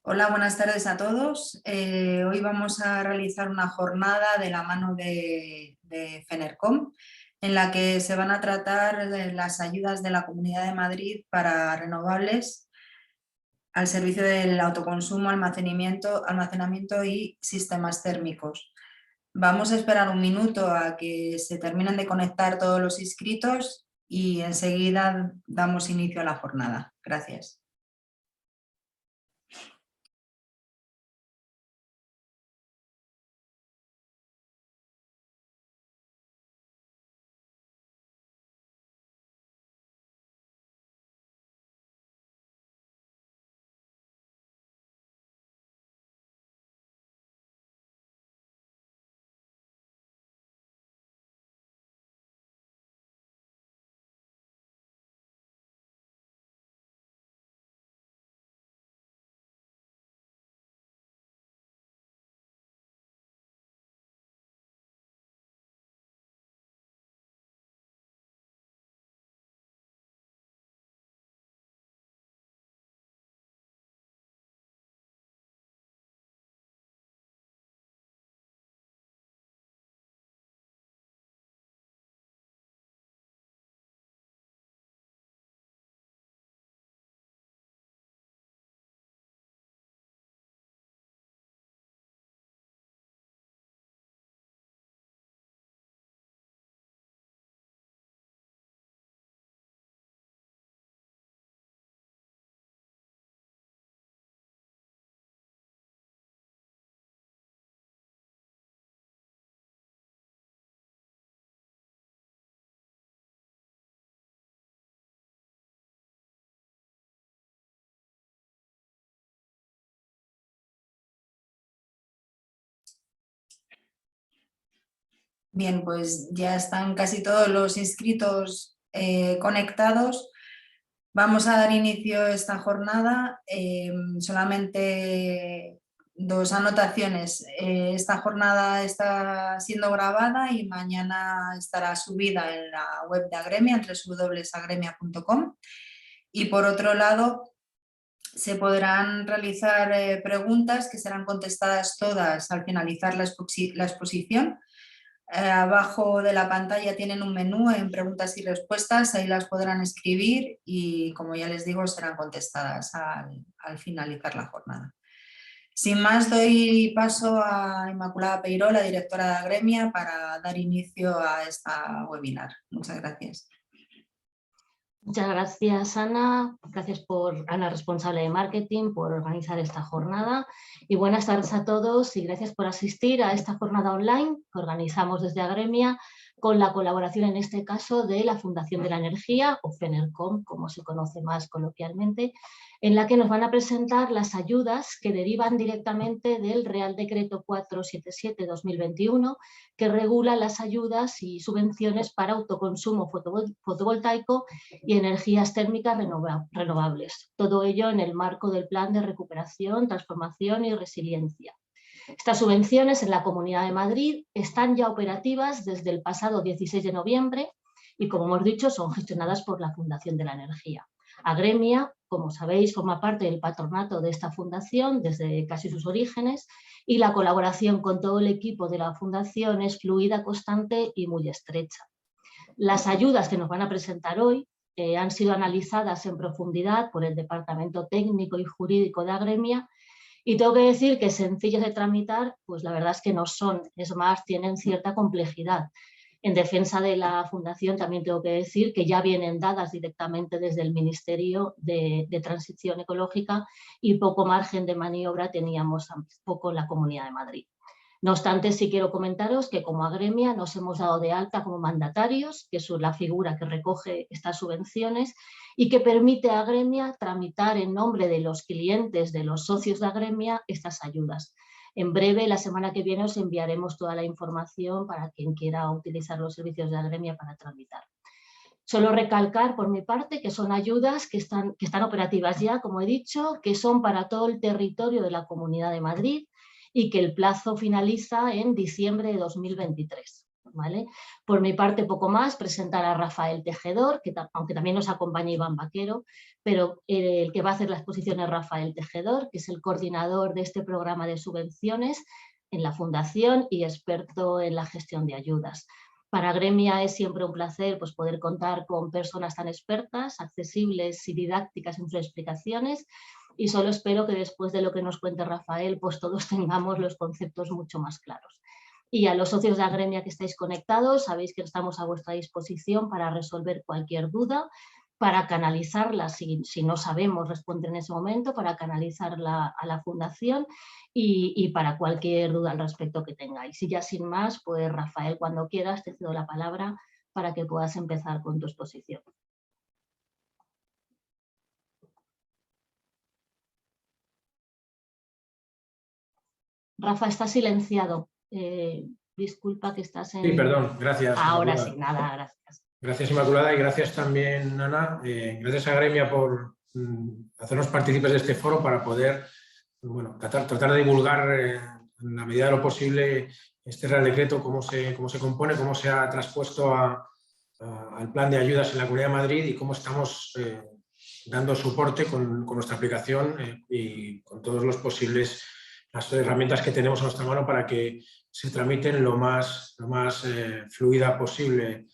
Hola, buenas tardes a todos. Hoy vamos a realizar una jornada de la mano de FENERCOM en la que se van a tratar las ayudas de la Comunidad de Madrid para renovables al servicio del autoconsumo, almacenamiento y sistemas térmicos. Vamos a esperar un minuto a que se terminen de conectar todos los inscritos y enseguida damos inicio a la jornada. Gracias. Bien, pues ya están casi todos los inscritos conectados. Vamos a dar inicio a esta jornada. Solamente dos anotaciones. Esta jornada está siendo grabada y mañana estará subida en la web de Agremia, en www.agremia.com. Y por otro lado, se podrán realizar preguntas que serán contestadas todas al finalizar la exposición. Abajo de la pantalla tienen un menú en preguntas y respuestas, ahí las podrán escribir y, como ya les digo, serán contestadas al finalizar la jornada. Sin más, doy paso a Inmaculada Peiró, la directora de Agremia, para dar inicio a esta webinar. Muchas gracias. Muchas gracias, Ana. Gracias Ana, responsable de marketing, por organizar esta jornada. Y buenas tardes a todos y gracias por asistir a esta jornada online que organizamos desde Agremia con la colaboración, en este caso, de la Fundación de la Energía, o FENERCOM, como se conoce más coloquialmente, en la que nos van a presentar las ayudas que derivan directamente del Real Decreto 477/2021, que regula las ayudas y subvenciones para autoconsumo fotovoltaico y energías térmicas renovables. Todo ello en el marco del Plan de Recuperación, Transformación y Resiliencia. Estas subvenciones en la Comunidad de Madrid están ya operativas desde el pasado 16 de noviembre y, como hemos dicho, son gestionadas por la Fundación de la Energía. Agremia, como sabéis, forma parte del patronato de esta fundación desde casi sus orígenes y la colaboración con todo el equipo de la fundación es fluida, constante y muy estrecha. Las ayudas que nos van a presentar hoy han sido analizadas en profundidad por el Departamento Técnico y Jurídico de Agremia y tengo que decir que sencillas de tramitar, pues la verdad es que no son, es más, tienen cierta complejidad. En defensa de la Fundación también tengo que decir que ya vienen dadas directamente desde el Ministerio de Transición Ecológica y poco margen de maniobra teníamos poco en la Comunidad de Madrid. No obstante, sí quiero comentaros que como Agremia nos hemos dado de alta como mandatarios, que es la figura que recoge estas subvenciones y que permite a Agremia tramitar en nombre de los clientes, de los socios de Agremia, estas ayudas. En breve, la semana que viene, os enviaremos toda la información para quien quiera utilizar los servicios de Agremia para tramitar. Solo recalcar por mi parte que son ayudas que están operativas ya, como he dicho, que son para todo el territorio de la Comunidad de Madrid y que el plazo finaliza en diciembre de 2023. ¿vale? Por mi parte, poco más, presentar a Rafael Tejedor, que aunque también nos acompaña Iván Vaquero, pero el que va a hacer la exposición es Rafael Tejedor, que es el coordinador de este programa de subvenciones en la Fundación y experto en la gestión de ayudas. Para Gremia es siempre un placer pues, poder contar con personas tan expertas, accesibles y didácticas en sus explicaciones, y solo espero que después de lo que nos cuente Rafael, pues todos tengamos los conceptos mucho más claros. Y a los socios de Agremia que estáis conectados, sabéis que estamos a vuestra disposición para resolver cualquier duda, para canalizarla, si no sabemos responder en ese momento, para canalizarla a la Fundación y para cualquier duda al respecto que tengáis. Y ya sin más, pues Rafael, cuando quieras te cedo la palabra para que puedas empezar con tu exposición. Rafa, está silenciado. Disculpa que estás en... Sí, perdón, gracias. Ahora Inmaculada. sí, nada, gracias. Gracias, Inmaculada, y gracias también, Ana. Gracias a Gremia por hacernos partícipes de este foro para poder tratar de divulgar en la medida de lo posible este Real Decreto, cómo se compone, cómo se ha traspuesto al plan de ayudas en la Comunidad de Madrid y cómo estamos dando soporte con nuestra aplicación y con todos los posibles las herramientas que tenemos a nuestra mano para que se tramiten lo más fluida posible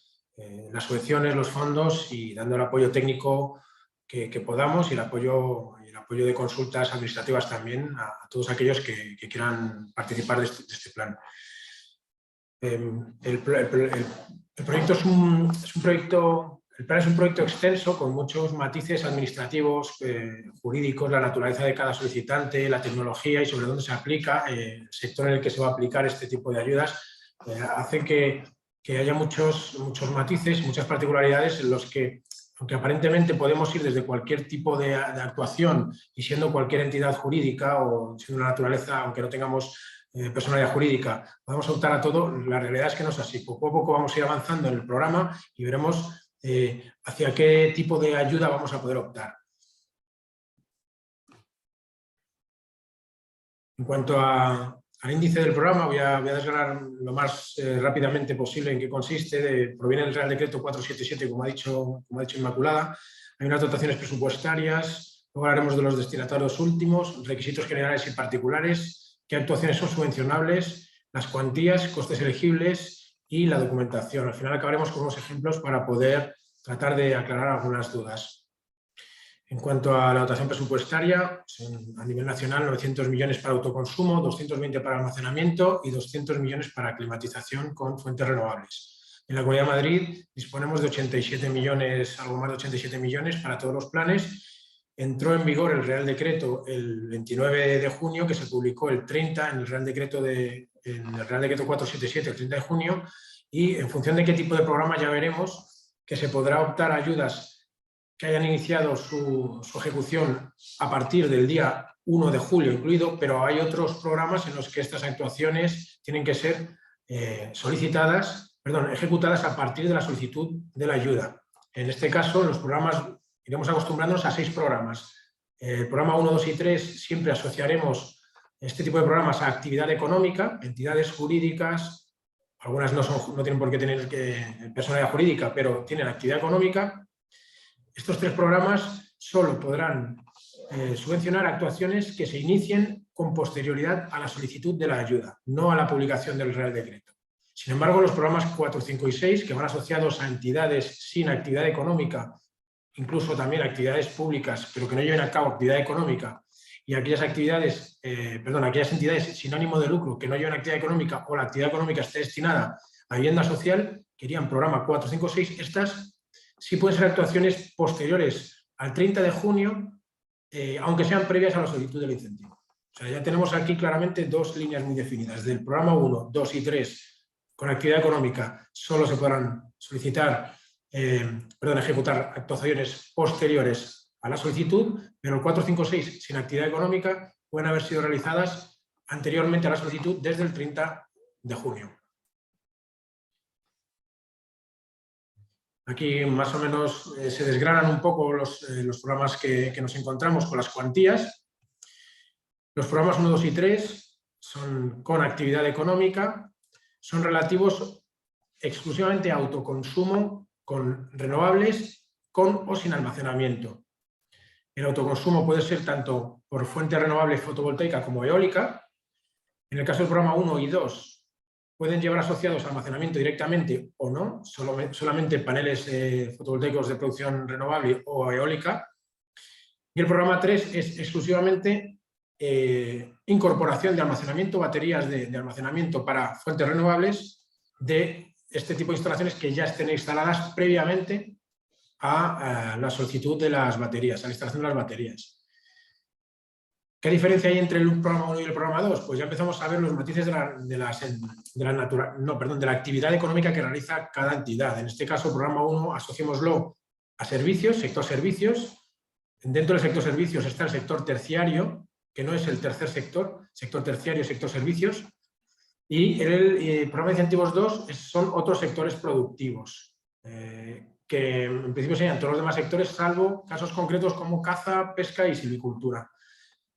las subvenciones, los fondos y dando el apoyo técnico que podamos y el apoyo de consultas administrativas también a todos aquellos que quieran participar de este plan. El proyecto es un proyecto... El plan es un proyecto extenso con muchos matices administrativos, jurídicos, la naturaleza de cada solicitante, la tecnología y sobre dónde se aplica, el sector en el que se va a aplicar este tipo de ayudas, hace que haya muchos matices, muchas particularidades en los que, aunque aparentemente podemos ir desde cualquier tipo de actuación y siendo cualquier entidad jurídica o siendo una naturaleza, aunque no tengamos personalidad jurídica, podemos optar a todo, la realidad es que no es así. Poco a poco vamos a ir avanzando en el programa y veremos hacia qué tipo de ayuda vamos a poder optar. En cuanto al índice del programa, voy a desgranar lo más rápidamente posible en qué consiste. Proviene del Real Decreto 477, como ha dicho Inmaculada. Hay unas dotaciones presupuestarias, luego hablaremos de los destinatarios últimos, requisitos generales y particulares, qué actuaciones son subvencionables, las cuantías, costes elegibles y la documentación. Al final acabaremos con unos ejemplos para poder tratar de aclarar algunas dudas. En cuanto a la dotación presupuestaria, a nivel nacional 900 millones para autoconsumo, 220 para almacenamiento y 200 millones para climatización con fuentes renovables. En la Comunidad de Madrid disponemos de 87 millones, algo más de 87 millones para todos los planes. Entró en vigor el Real Decreto el 29 de junio, que se publicó el 30 en el Real Decreto 477, el 30 de junio, y en función de qué tipo de programa ya veremos que se podrá optar a ayudas que hayan iniciado su ejecución a partir del día 1 de julio incluido, pero hay otros programas en los que estas actuaciones tienen que ser ejecutadas a partir de la solicitud de la ayuda. En este caso, los programas, iremos acostumbrándonos a 6 programas. El programa 1, 2 y 3 siempre asociaremos este tipo de programas a actividad económica, entidades jurídicas, algunas no tienen por qué tener personalidad jurídica, pero tienen actividad económica. Estos 3 programas solo podrán subvencionar actuaciones que se inicien con posterioridad a la solicitud de la ayuda, no a la publicación del Real Decreto. Sin embargo, los programas 4, 5 y 6, que van asociados a entidades sin actividad económica, incluso también actividades públicas, pero que no lleven a cabo actividad económica, y aquellas entidades sin ánimo de lucro que no lleven actividad económica o la actividad económica esté destinada a vivienda social, que irían programa 4, 5, 6, estas sí pueden ser actuaciones posteriores al 30 de junio, aunque sean previas a la solicitud del incentivo. O sea, ya tenemos aquí claramente 2 líneas muy definidas. Del programa 1, 2 y 3, con actividad económica, solo se podrán ejecutar actuaciones posteriores a la solicitud, pero el 4, 5, 6 sin actividad económica pueden haber sido realizadas anteriormente a la solicitud desde el 30 de junio. Aquí más o menos se desgranan un poco los programas que nos encontramos con las cuantías. Los programas 1, 2 y 3 son con actividad económica, son relativos exclusivamente autoconsumo con renovables, con o sin almacenamiento. El autoconsumo puede ser tanto por fuente renovable fotovoltaica como eólica. En el caso del programa 1 y 2 pueden llevar asociados almacenamiento directamente o no, solamente paneles fotovoltaicos de producción renovable o eólica. Y el programa 3 es exclusivamente incorporación de almacenamiento, baterías de almacenamiento para fuentes renovables de este tipo de instalaciones que ya estén instaladas previamente a la solicitud de las baterías, a la instalación de las baterías. ¿Qué diferencia hay entre el programa 1 y el programa 2? Pues ya empezamos a ver los matices de la actividad económica que realiza cada entidad. En este caso, programa 1, asociémoslo a servicios, sector servicios. Dentro del sector servicios está el sector terciario, que no es el tercer sector terciario, sector servicios. Y el programa de incentivos 2 son otros sectores productivos, que en principio serían todos los demás sectores, salvo casos concretos como caza, pesca y silvicultura.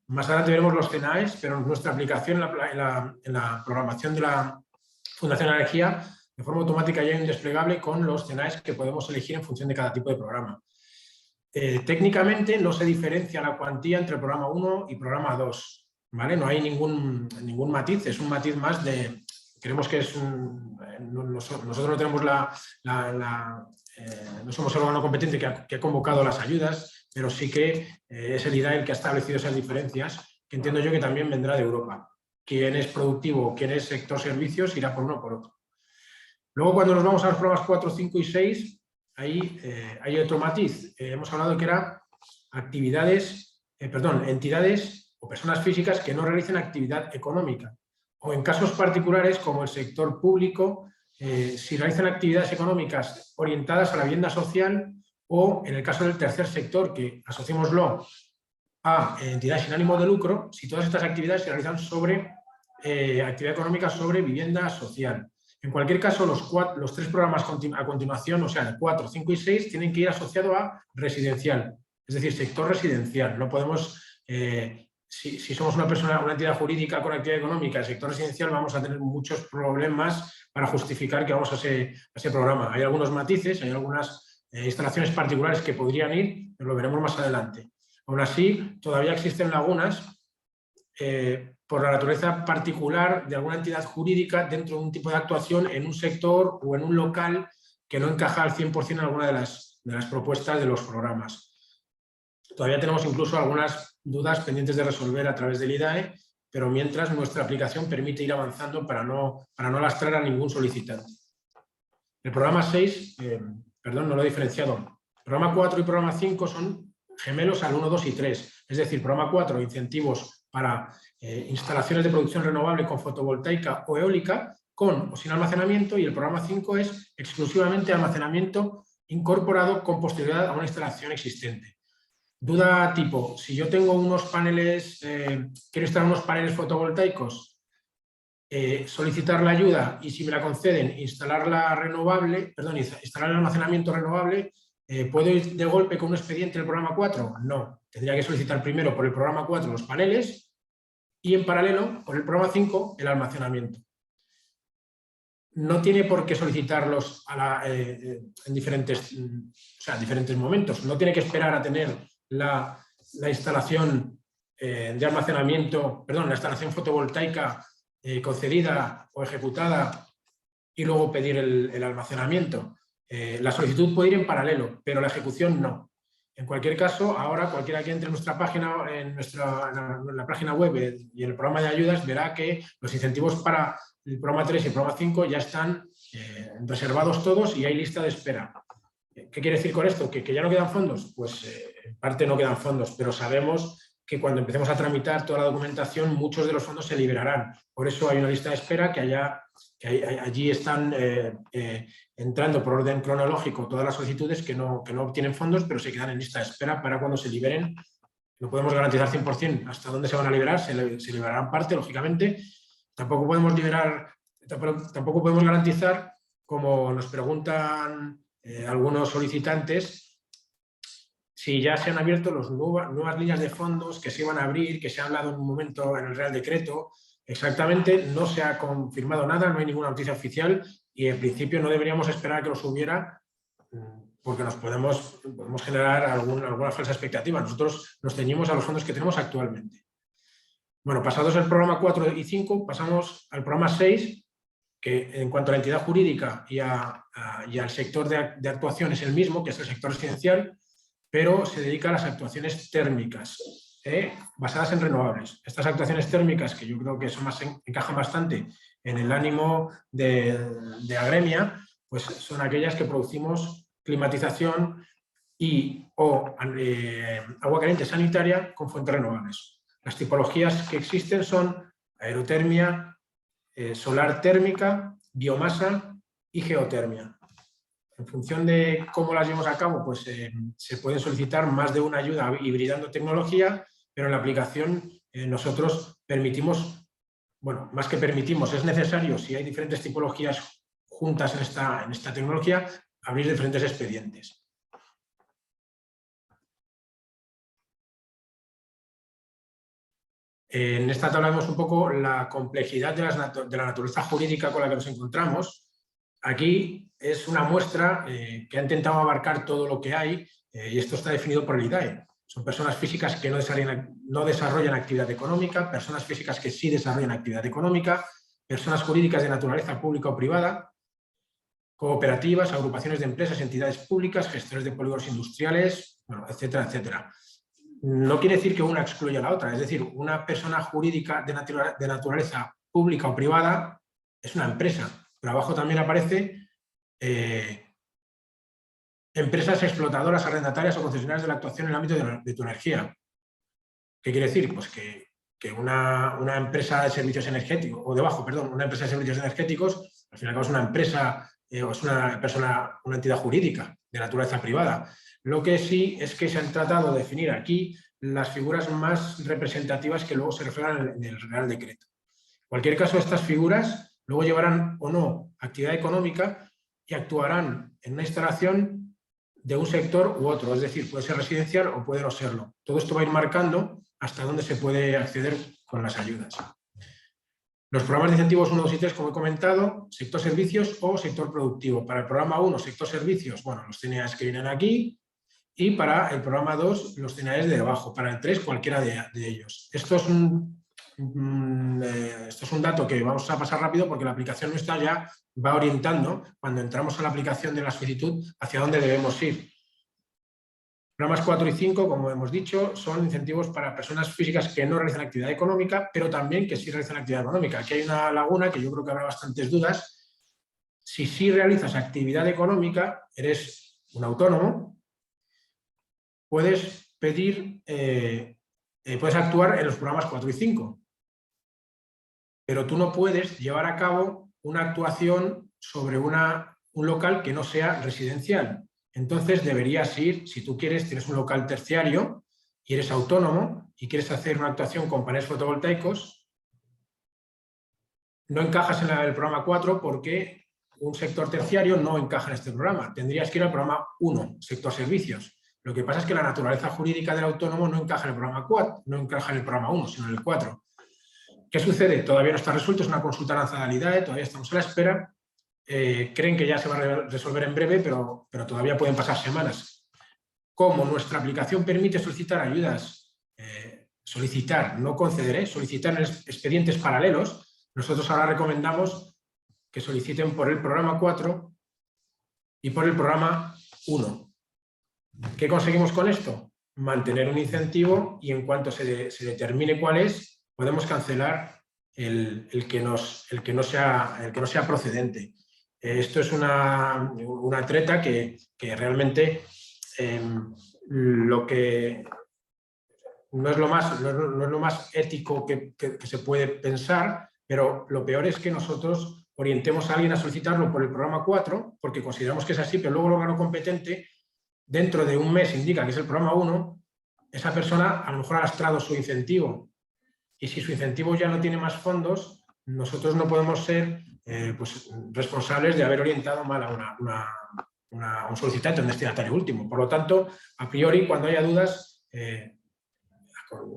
Más adelante veremos los CNAEs, pero nuestra aplicación en la programación de la Fundación Energía, de forma automática ya hay un desplegable con los CNAEs que podemos elegir en función de cada tipo de programa. Técnicamente no se diferencia la cuantía entre programa 1 y programa 2, ¿vale? No hay ningún matiz, es un matiz más de... Creemos que es nosotros no tenemos no somos el órgano competente que ha convocado las ayudas, pero sí que es el IDAE el que ha establecido esas diferencias, que entiendo yo que también vendrá de Europa. Quién es productivo, quién es sector servicios, irá por uno o por otro. Luego, cuando nos vamos a los programas 4, 5 y 6, ahí hay otro matiz. Hemos hablado que eran entidades o personas físicas que no realicen actividad económica. O en casos particulares, como el sector público, si realizan actividades económicas orientadas a la vivienda social, o en el caso del tercer sector, que asociémoslo a entidades sin ánimo de lucro, si todas estas actividades se realizan sobre actividad económica sobre vivienda social. En cualquier caso, los tres programas a continuación, o sea, el 4, 5 y 6, tienen que ir asociados a residencial, es decir, sector residencial. No podemos, si somos una entidad jurídica con actividad económica, el sector residencial, vamos a tener muchos problemas para justificar que vamos a ese programa. Hay algunos matices, hay algunas instalaciones particulares que podrían ir, pero lo veremos más adelante. Aún así, todavía existen lagunas por la naturaleza particular de alguna entidad jurídica dentro de un tipo de actuación en un sector o en un local que no encaja al 100% en alguna de las propuestas de los programas. Todavía tenemos incluso algunas dudas pendientes de resolver a través del IDAE, pero mientras nuestra aplicación permite ir avanzando para no lastrar a ningún solicitante. El programa 6, no lo he diferenciado. Programa 4 y programa 5 son gemelos al 1, 2 y 3. Es decir, programa 4, incentivos para instalaciones de producción renovable con fotovoltaica o eólica, con o sin almacenamiento, y el programa 5 es exclusivamente almacenamiento incorporado con posterioridad a una instalación existente. Duda tipo, si yo tengo unos paneles, quiero instalar unos paneles fotovoltaicos, solicitar la ayuda y si me la conceden, instalar el almacenamiento renovable, ¿puedo ir de golpe con un expediente del programa 4? No, tendría que solicitar primero por el programa 4 los paneles y en paralelo, por el programa 5, el almacenamiento. No tiene por qué solicitarlos en diferentes momentos. No tiene que esperar a tener la instalación de almacenamiento, la instalación fotovoltaica concedida o ejecutada y luego pedir el almacenamiento. La solicitud puede ir en paralelo, pero la ejecución no. En cualquier caso, ahora cualquiera que entre en nuestra página, en la página web y en el programa de ayudas, verá que los incentivos para el programa 3 y el programa 5 ya están reservados todos y hay lista de espera. ¿Qué quiere decir con esto? ¿Que ya no quedan fondos? Pues en parte no quedan fondos, pero sabemos que cuando empecemos a tramitar toda la documentación, muchos de los fondos se liberarán. Por eso hay una lista de espera que allí están entrando por orden cronológico todas las solicitudes que no obtienen fondos, pero se quedan en lista de espera para cuando se liberen. No podemos garantizar 100% hasta dónde se van a liberar, se liberarán parte, lógicamente. Tampoco podemos garantizar, como nos preguntan algunos solicitantes, si ya se han abierto las nuevas líneas de fondos que se iban a abrir, que se ha hablado en un momento en el Real Decreto, Exactamente, no se ha confirmado nada, no hay ninguna noticia oficial y en principio no deberíamos esperar a que los hubiera porque nos podemos generar alguna falsa expectativa. Nosotros nos ceñimos a los fondos que tenemos actualmente. Bueno, pasados el programa 4 y 5, pasamos al programa 6, que en cuanto a la entidad jurídica y al sector de actuación es el mismo, que es el sector residencial, pero se dedica a las actuaciones térmicas, basadas en renovables. Estas actuaciones térmicas, que yo creo que encajan bastante en el ánimo de Agremia, pues son aquellas que producimos climatización o agua caliente sanitaria con fuentes renovables. Las tipologías que existen son aerotermia, solar térmica, biomasa y geotermia. En función de cómo las llevamos a cabo, pues se pueden solicitar más de una ayuda hibridando tecnología, pero en la aplicación nosotros permitimos, bueno, más que permitimos, es necesario, si hay diferentes tipologías juntas en esta tecnología, abrir diferentes expedientes. En esta tabla vemos un poco la complejidad de la naturaleza jurídica con la que nos encontramos. Aquí es una muestra que ha intentado abarcar todo lo que hay y esto está definido por el IDAE. Son personas físicas que no desarrollan actividad económica, personas físicas que sí desarrollan actividad económica, personas jurídicas de naturaleza pública o privada, cooperativas, agrupaciones de empresas, entidades públicas, gestores de polígonos industriales, bueno, etcétera, etcétera. No quiere decir que una excluya a la otra, es decir, una persona jurídica de naturaleza pública o privada es una empresa, pero abajo también aparece empresas explotadoras, arrendatarias o concesionarias de la actuación en el ámbito de tu energía. ¿Qué quiere decir? Pues que una empresa de servicios energéticos, una empresa de servicios energéticos, al fin y al cabo es una empresa o es una entidad jurídica de naturaleza privada. Lo que sí es que se han tratado de definir aquí las figuras más representativas que luego se reflejan en el Real Decreto. En cualquier caso, estas figuras luego llevarán o no actividad económica y actuarán en una instalación de un sector u otro, es decir, puede ser residencial o puede no serlo. Todo esto va a ir marcando hasta dónde se puede acceder con las ayudas. Los programas de incentivos 1, 2 y 3, como he comentado, sector servicios o sector productivo. Para el programa 1, sector servicios, bueno, los CNAs que vienen aquí, y para el programa 2, los CNAs de debajo. Para el 3, cualquiera de ellos. Esto es un dato que vamos a pasar rápido porque la aplicación nuestra ya va orientando, cuando entramos a la aplicación de la solicitud, hacia dónde debemos ir. Programas 4 y 5, como hemos dicho, son incentivos para personas físicas que no realizan actividad económica, pero también que sí realizan actividad económica. Aquí hay una laguna que yo creo que habrá bastantes dudas. Si sí realizas actividad económica, eres un autónomo, puedes puedes actuar en los programas 4 y 5, pero tú no puedes llevar a cabo una actuación sobre un local que no sea residencial. Entonces deberías ir, si tú quieres, tienes un local terciario y eres autónomo y quieres hacer una actuación con paneles fotovoltaicos, no encajas en el programa 4 porque un sector terciario no encaja en este programa. Tendrías que ir al programa 1, sector servicios. Lo que pasa es que la naturaleza jurídica del autónomo no encaja en el programa 4, no encaja en el programa 1, sino en el 4. ¿Qué sucede? Todavía no está resuelto, es una consulta lanzada al IDAE, todavía estamos a la espera. Creen que ya se va a resolver en breve, pero todavía pueden pasar semanas. Como nuestra aplicación permite solicitar ayudas, no conceder, solicitar en expedientes paralelos, nosotros ahora recomendamos que soliciten por el programa 4 y por el programa 1. ¿Qué conseguimos con esto? Mantener un incentivo y en cuanto se determine cuál es, podemos cancelar el que no sea procedente. Esto es una treta que realmente lo que no es lo más ético que se puede pensar, pero lo peor es que nosotros orientemos a alguien a solicitarlo por el programa 4, porque consideramos que es así, pero luego el órgano competente dentro de un mes indica que es el programa 1, esa persona a lo mejor ha lastrado su incentivo. Y si su incentivo ya no tiene más fondos, nosotros no podemos ser responsables de haber orientado mal a un solicitante, un destinatario último. Por lo tanto, a priori, cuando haya dudas,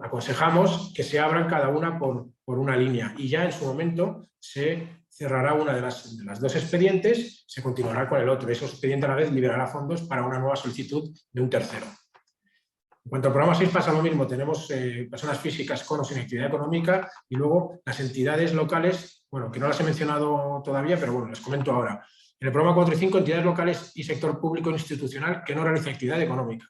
aconsejamos que se abran cada una por una línea y ya en su momento se cerrará una de las dos expedientes, se continuará con el otro. Ese expediente a la vez liberará fondos para una nueva solicitud de un tercero. En cuanto al programa 6 pasa lo mismo, tenemos personas físicas con o sin actividad económica y luego las entidades locales, bueno, que no las he mencionado todavía, pero bueno, les comento ahora. En el programa 4 y 5, entidades locales y sector público institucional que no realiza actividad económica.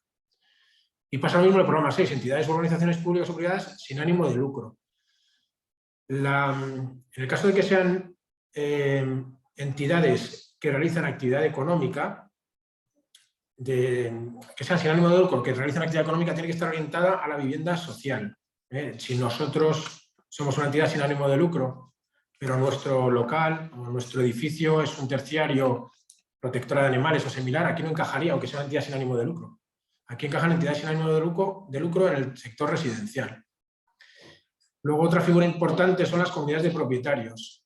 Y pasa lo mismo en el programa 6, entidades o organizaciones públicas o privadas sin ánimo de lucro. En el caso de que sean entidades que realizan actividad económica, que sean sin ánimo de lucro, que realizan actividad económica, tiene que estar orientada a la vivienda social. Si nosotros somos una entidad sin ánimo de lucro, pero nuestro local o nuestro edificio es un terciario protectora de animales o similar, aquí no encajaría, aunque sea una entidad sin ánimo de lucro. Aquí encajan entidades sin ánimo de lucro en el sector residencial. Luego, otra figura importante son las comunidades de propietarios.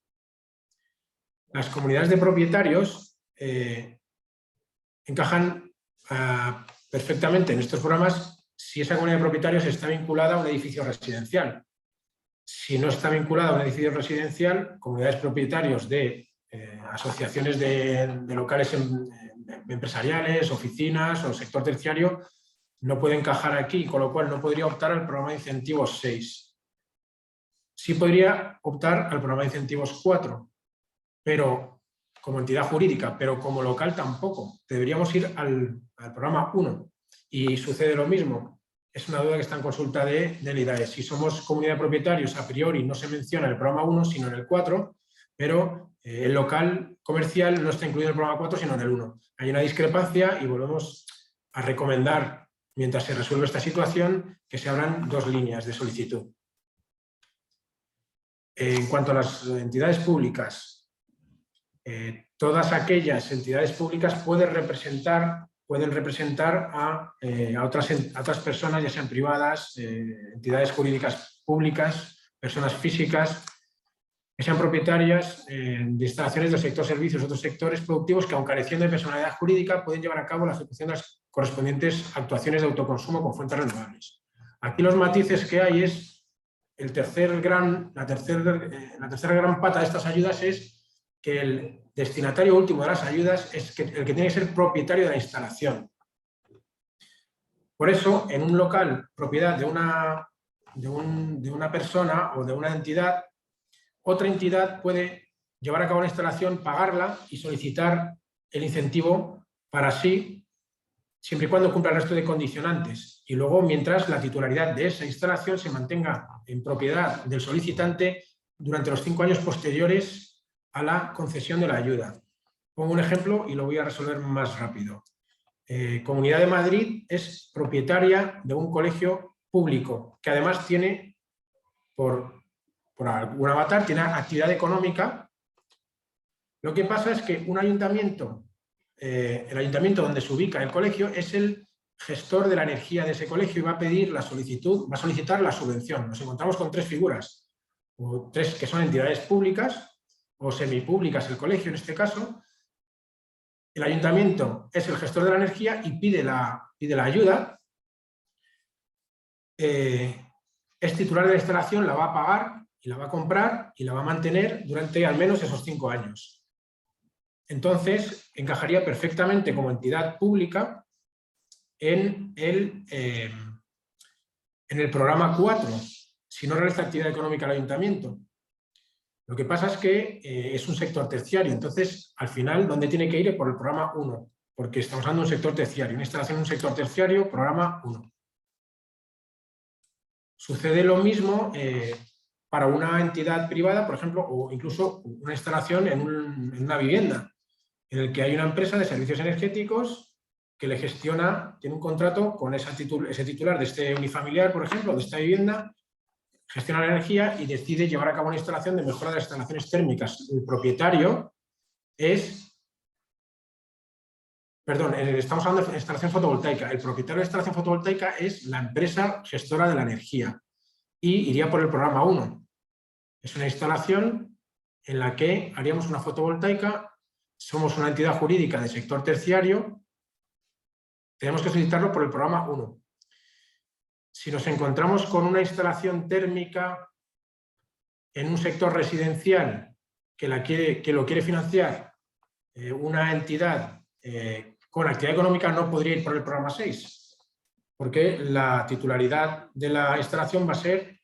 Las comunidades de propietarios encajan perfectamente en estos programas si esa comunidad de propietarios está vinculada a un edificio residencial. Si no está vinculada a un edificio residencial, comunidades de propietarios de asociaciones de locales empresariales, oficinas o sector terciario, no puede encajar aquí, con lo cual no podría optar al programa de incentivos 6. Sí podría optar al programa de incentivos 4, pero como entidad jurídica, pero como local tampoco. Deberíamos ir al programa 1 y sucede lo mismo. Es una duda que está en consulta del IDAE. Si somos comunidad de propietarios, a priori no se menciona en el programa 1, sino en el 4, pero el local comercial no está incluido en el programa 4, sino en el 1. Hay una discrepancia y volvemos a recomendar, mientras se resuelve esta situación, que se abran dos líneas de solicitud. En cuanto a las entidades públicas, todas aquellas entidades públicas pueden representar a otras personas, ya sean privadas, entidades jurídicas públicas, personas físicas, que sean propietarias de instalaciones del sector servicios o otros sectores productivos que, aun careciendo de personalidad jurídica, pueden llevar a cabo la ejecución de las correspondientes actuaciones de autoconsumo con fuentes renovables. Aquí los matices que hay es la tercera gran pata de estas ayudas es que el destinatario último de las ayudas es el que tiene que ser propietario de la instalación. Por eso, en un local, propiedad de una persona o de una entidad, otra entidad puede llevar a cabo una instalación, pagarla y solicitar el incentivo para sí, siempre y cuando cumpla el resto de condicionantes. Y luego, mientras la titularidad de esa instalación se mantenga en propiedad del solicitante durante los 5 años posteriores a la concesión de la ayuda. Pongo un ejemplo y lo voy a resolver más rápido. Comunidad de Madrid es propietaria de un colegio público que además tiene, por algún avatar, tiene actividad económica. Lo que pasa es que un ayuntamiento, el ayuntamiento donde se ubica el colegio, es el gestor de la energía de ese colegio y va a pedir la solicitud, va a solicitar la subvención. Nos encontramos con tres figuras, o tres que son entidades públicas o semipúblicas, el colegio en este caso. El ayuntamiento es el gestor de la energía y pide la ayuda. Es titular de la instalación, la va a pagar y la va a comprar y la va a mantener durante al menos esos 5 años. Entonces, encajaría perfectamente como entidad pública en el programa 4, si no realiza actividad económica el ayuntamiento. Lo que pasa es que es un sector terciario, entonces, al final, ¿dónde tiene que ir? Es por el programa 1, porque estamos hablando de un sector terciario. Una instalación en un sector terciario, programa 1. Sucede lo mismo para una entidad privada, por ejemplo, o incluso una instalación en una vivienda, en el que hay una empresa de servicios energéticos que le gestiona, tiene un contrato con ese titular de este unifamiliar, por ejemplo, de esta vivienda, gestiona la energía y decide llevar a cabo una instalación de mejora de las instalaciones térmicas. El propietario es... Perdón, estamos hablando de instalación fotovoltaica. El propietario de la instalación fotovoltaica es la empresa gestora de la energía y iría por el programa 1. Es una instalación en la que haríamos una fotovoltaica, somos una entidad jurídica del sector terciario, tenemos que solicitarlo por el programa 1. si nos encontramos con una instalación térmica en un sector residencial que lo quiere financiar una entidad con actividad económica, no podría ir por el programa 6, porque la titularidad de la instalación va a ser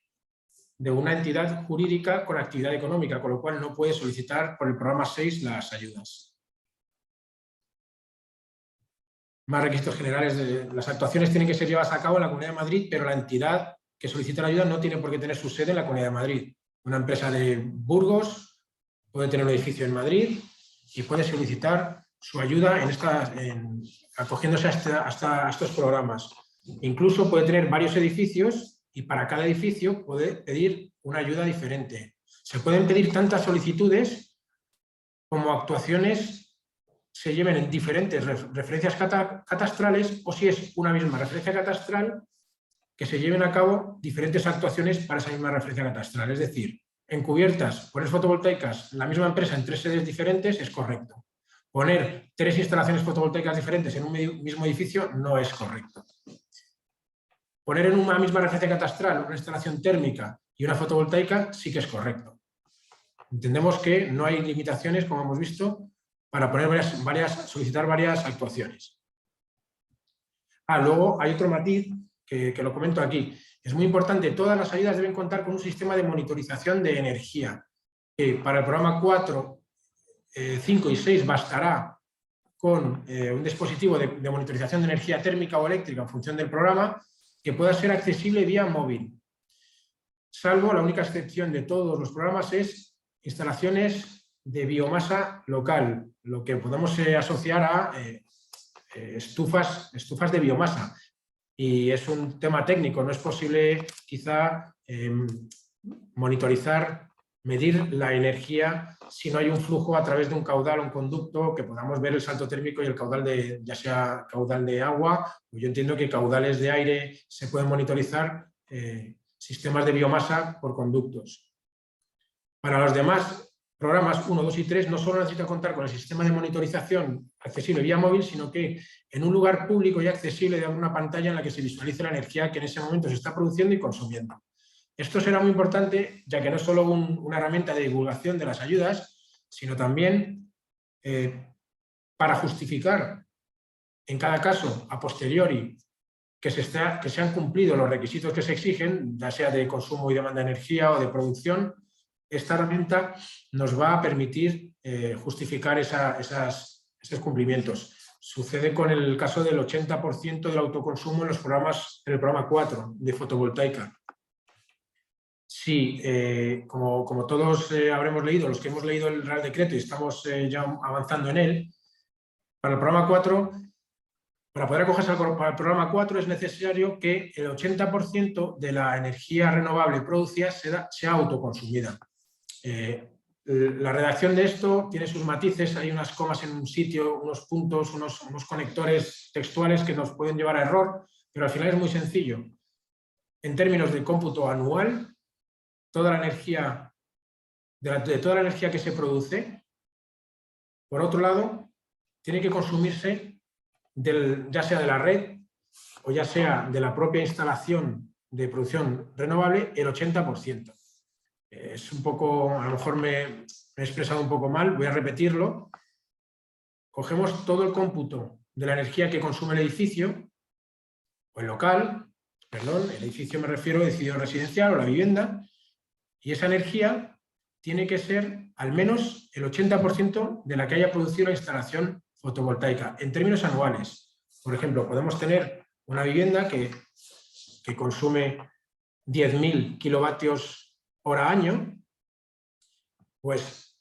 de una entidad jurídica con actividad económica, con lo cual no puede solicitar por el programa 6 las ayudas. Más requisitos generales. Las actuaciones tienen que ser llevadas a cabo en la Comunidad de Madrid, pero la entidad que solicita la ayuda no tiene por qué tener su sede en la Comunidad de Madrid. Una empresa de Burgos puede tener un edificio en Madrid y puede solicitar su ayuda acogiéndose a estos programas. Incluso puede tener varios edificios y para cada edificio puede pedir una ayuda diferente. Se pueden pedir tantas solicitudes como actuaciones se lleven en diferentes referencias catastrales, o si es una misma referencia catastral, que se lleven a cabo diferentes actuaciones para esa misma referencia catastral. Es decir, en cubiertas, poner fotovoltaicas, la misma empresa en 3 sedes diferentes es correcto. Poner 3 instalaciones fotovoltaicas diferentes en un mismo edificio no es correcto. Poner en una misma referencia catastral una instalación térmica y una fotovoltaica sí que es correcto. Entendemos que no hay limitaciones, como hemos visto, para poner solicitar varias actuaciones. Luego hay otro matiz que lo comento aquí. Es muy importante, todas las ayudas deben contar con un sistema de monitorización de energía. Para el programa 4, 5 y 6 bastará con un dispositivo de monitorización de energía térmica o eléctrica en función del programa que pueda ser accesible vía móvil. Salvo, la única excepción de todos los programas es instalaciones de biomasa local, lo que podemos asociar a estufas de biomasa. Y es un tema técnico, no es posible quizá medir la energía si no hay un flujo a través de un caudal o un conducto, que podamos ver el salto térmico y el caudal ya sea caudal de agua, o yo entiendo que caudales de aire se pueden monitorizar sistemas de biomasa por conductos. Para los demás programas 1, 2 y 3 no solo necesita contar con el sistema de monitorización accesible vía móvil, sino que en un lugar público y accesible debe haber una pantalla en la que se visualice la energía que en ese momento se está produciendo y consumiendo. Esto será muy importante, ya que no es solo una herramienta de divulgación de las ayudas, sino también para justificar en cada caso a posteriori que se han cumplido los requisitos que se exigen, ya sea de consumo y demanda de energía o de producción. Esta herramienta nos va a permitir justificar esos cumplimientos. Sucede con el caso del 80% del autoconsumo en el programa 4 de fotovoltaica. Sí, como todos habremos leído, los que hemos leído el Real Decreto y estamos ya avanzando en él, para el programa 4, para poder acogerse al programa 4 es necesario que el 80% de la energía renovable producida sea autoconsumida. La redacción de esto tiene sus matices, hay unas comas en un sitio, unos puntos, unos conectores textuales que nos pueden llevar a error, pero al final es muy sencillo. En términos de cómputo anual, toda la energía, de toda la energía que se produce, por otro lado, tiene que consumirse ya sea de la red o ya sea de la propia instalación de producción renovable, el 80%. Es un poco, a lo mejor me he expresado un poco mal, voy a repetirlo. Cogemos todo el cómputo de la energía que consume el edificio, o el local, perdón, el edificio me refiero al edificio residencial o la vivienda, y esa energía tiene que ser al menos el 80% de la que haya producido la instalación fotovoltaica, en términos anuales. Por ejemplo, podemos tener una vivienda que consume 10.000 kilovatios hora año, pues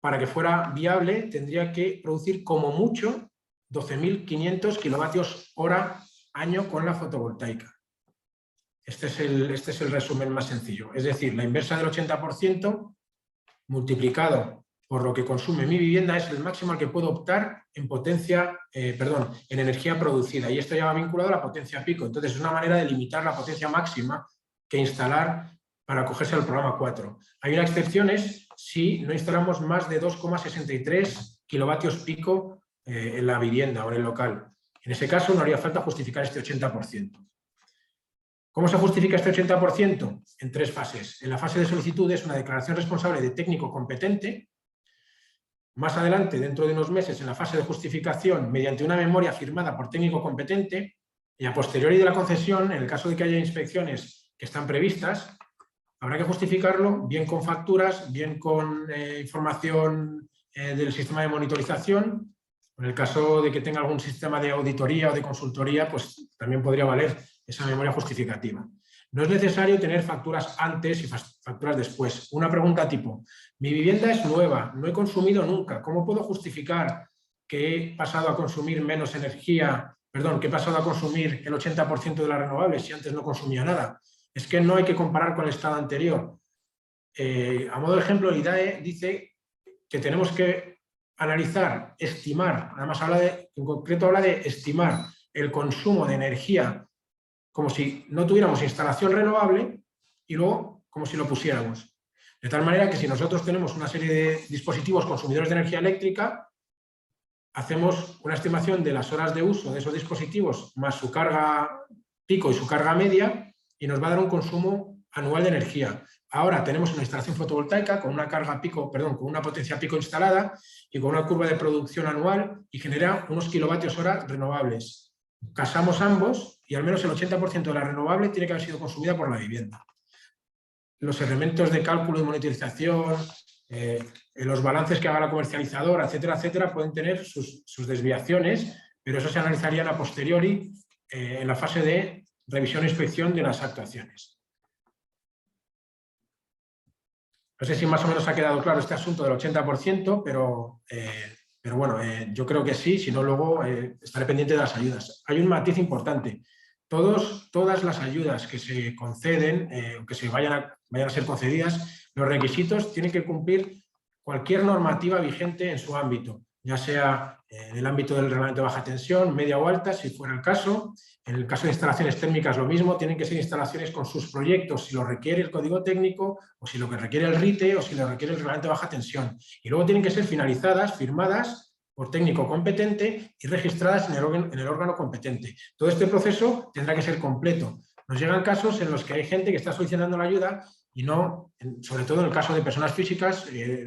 para que fuera viable tendría que producir como mucho 12.500 kilovatios hora año con la fotovoltaica. Este es el resumen más sencillo. Es decir, la inversa del 80% multiplicado por lo que consume mi vivienda es el máximo al que puedo optar en energía producida. Y esto ya va vinculado a la potencia pico. Entonces, es una manera de limitar la potencia máxima que instalar para acogerse al programa 4. Hay una excepción, es si no instalamos más de 2,63 kilovatios pico en la vivienda o en el local. En ese caso no haría falta justificar este 80%. ¿Cómo se justifica este 80%? En 3 fases. En la fase de solicitud es una declaración responsable de técnico competente. Más adelante, dentro de unos meses, en la fase de justificación, mediante una memoria firmada por técnico competente, y a posteriori de la concesión, en el caso de que haya inspecciones que están previstas, habrá que justificarlo bien con facturas, bien con información del sistema de monitorización. En el caso de que tenga algún sistema de auditoría o de consultoría, pues también podría valer esa memoria justificativa. No es necesario tener facturas antes y facturas después. Una pregunta tipo: mi vivienda es nueva, no he consumido nunca, ¿cómo puedo justificar que he pasado a consumir menos energía, perdón, que he pasado a consumir el 80% de las renovables si antes no consumía nada? Es que no hay que comparar con el estado anterior. A modo de ejemplo, el IDAE dice que tenemos que analizar, estimar, además en concreto habla de estimar el consumo de energía como si no tuviéramos instalación renovable y luego como si lo pusiéramos. De tal manera que si nosotros tenemos una serie de dispositivos consumidores de energía eléctrica, hacemos una estimación de las horas de uso de esos dispositivos más su carga pico y su carga media y nos va a dar un consumo anual de energía. Ahora tenemos una instalación fotovoltaica con una carga pico, perdón, con una potencia pico instalada y con una curva de producción anual y genera unos kilovatios hora renovables. Casamos ambos y al menos el 80% de la renovable tiene que haber sido consumida por la vivienda. Los elementos de cálculo y monitorización, los balances que haga la comercializadora, etcétera, etcétera, pueden tener sus desviaciones, pero eso se analizarían a posteriori en la fase de revisión e inspección de las actuaciones. No sé si más o menos ha quedado claro este asunto del 80%, pero bueno, yo creo que sí, si no luego estaré pendiente de las ayudas. Hay un matiz importante. Todas las ayudas que se conceden, que se vayan a ser concedidas, los requisitos tienen que cumplir cualquier normativa vigente en su ámbito, ya sea en el ámbito del reglamento de baja tensión, media o alta, si fuera el caso. En el caso de instalaciones térmicas lo mismo, tienen que ser instalaciones con sus proyectos, si lo requiere el código técnico, o si lo que requiere el RITE, o si lo requiere el reglamento de baja tensión. Y luego tienen que ser finalizadas, firmadas por técnico competente y registradas en el órgano competente. Todo este proceso tendrá que ser completo. Nos llegan casos en los que hay gente que está solicitando la ayuda y no, sobre todo en el caso de personas físicas,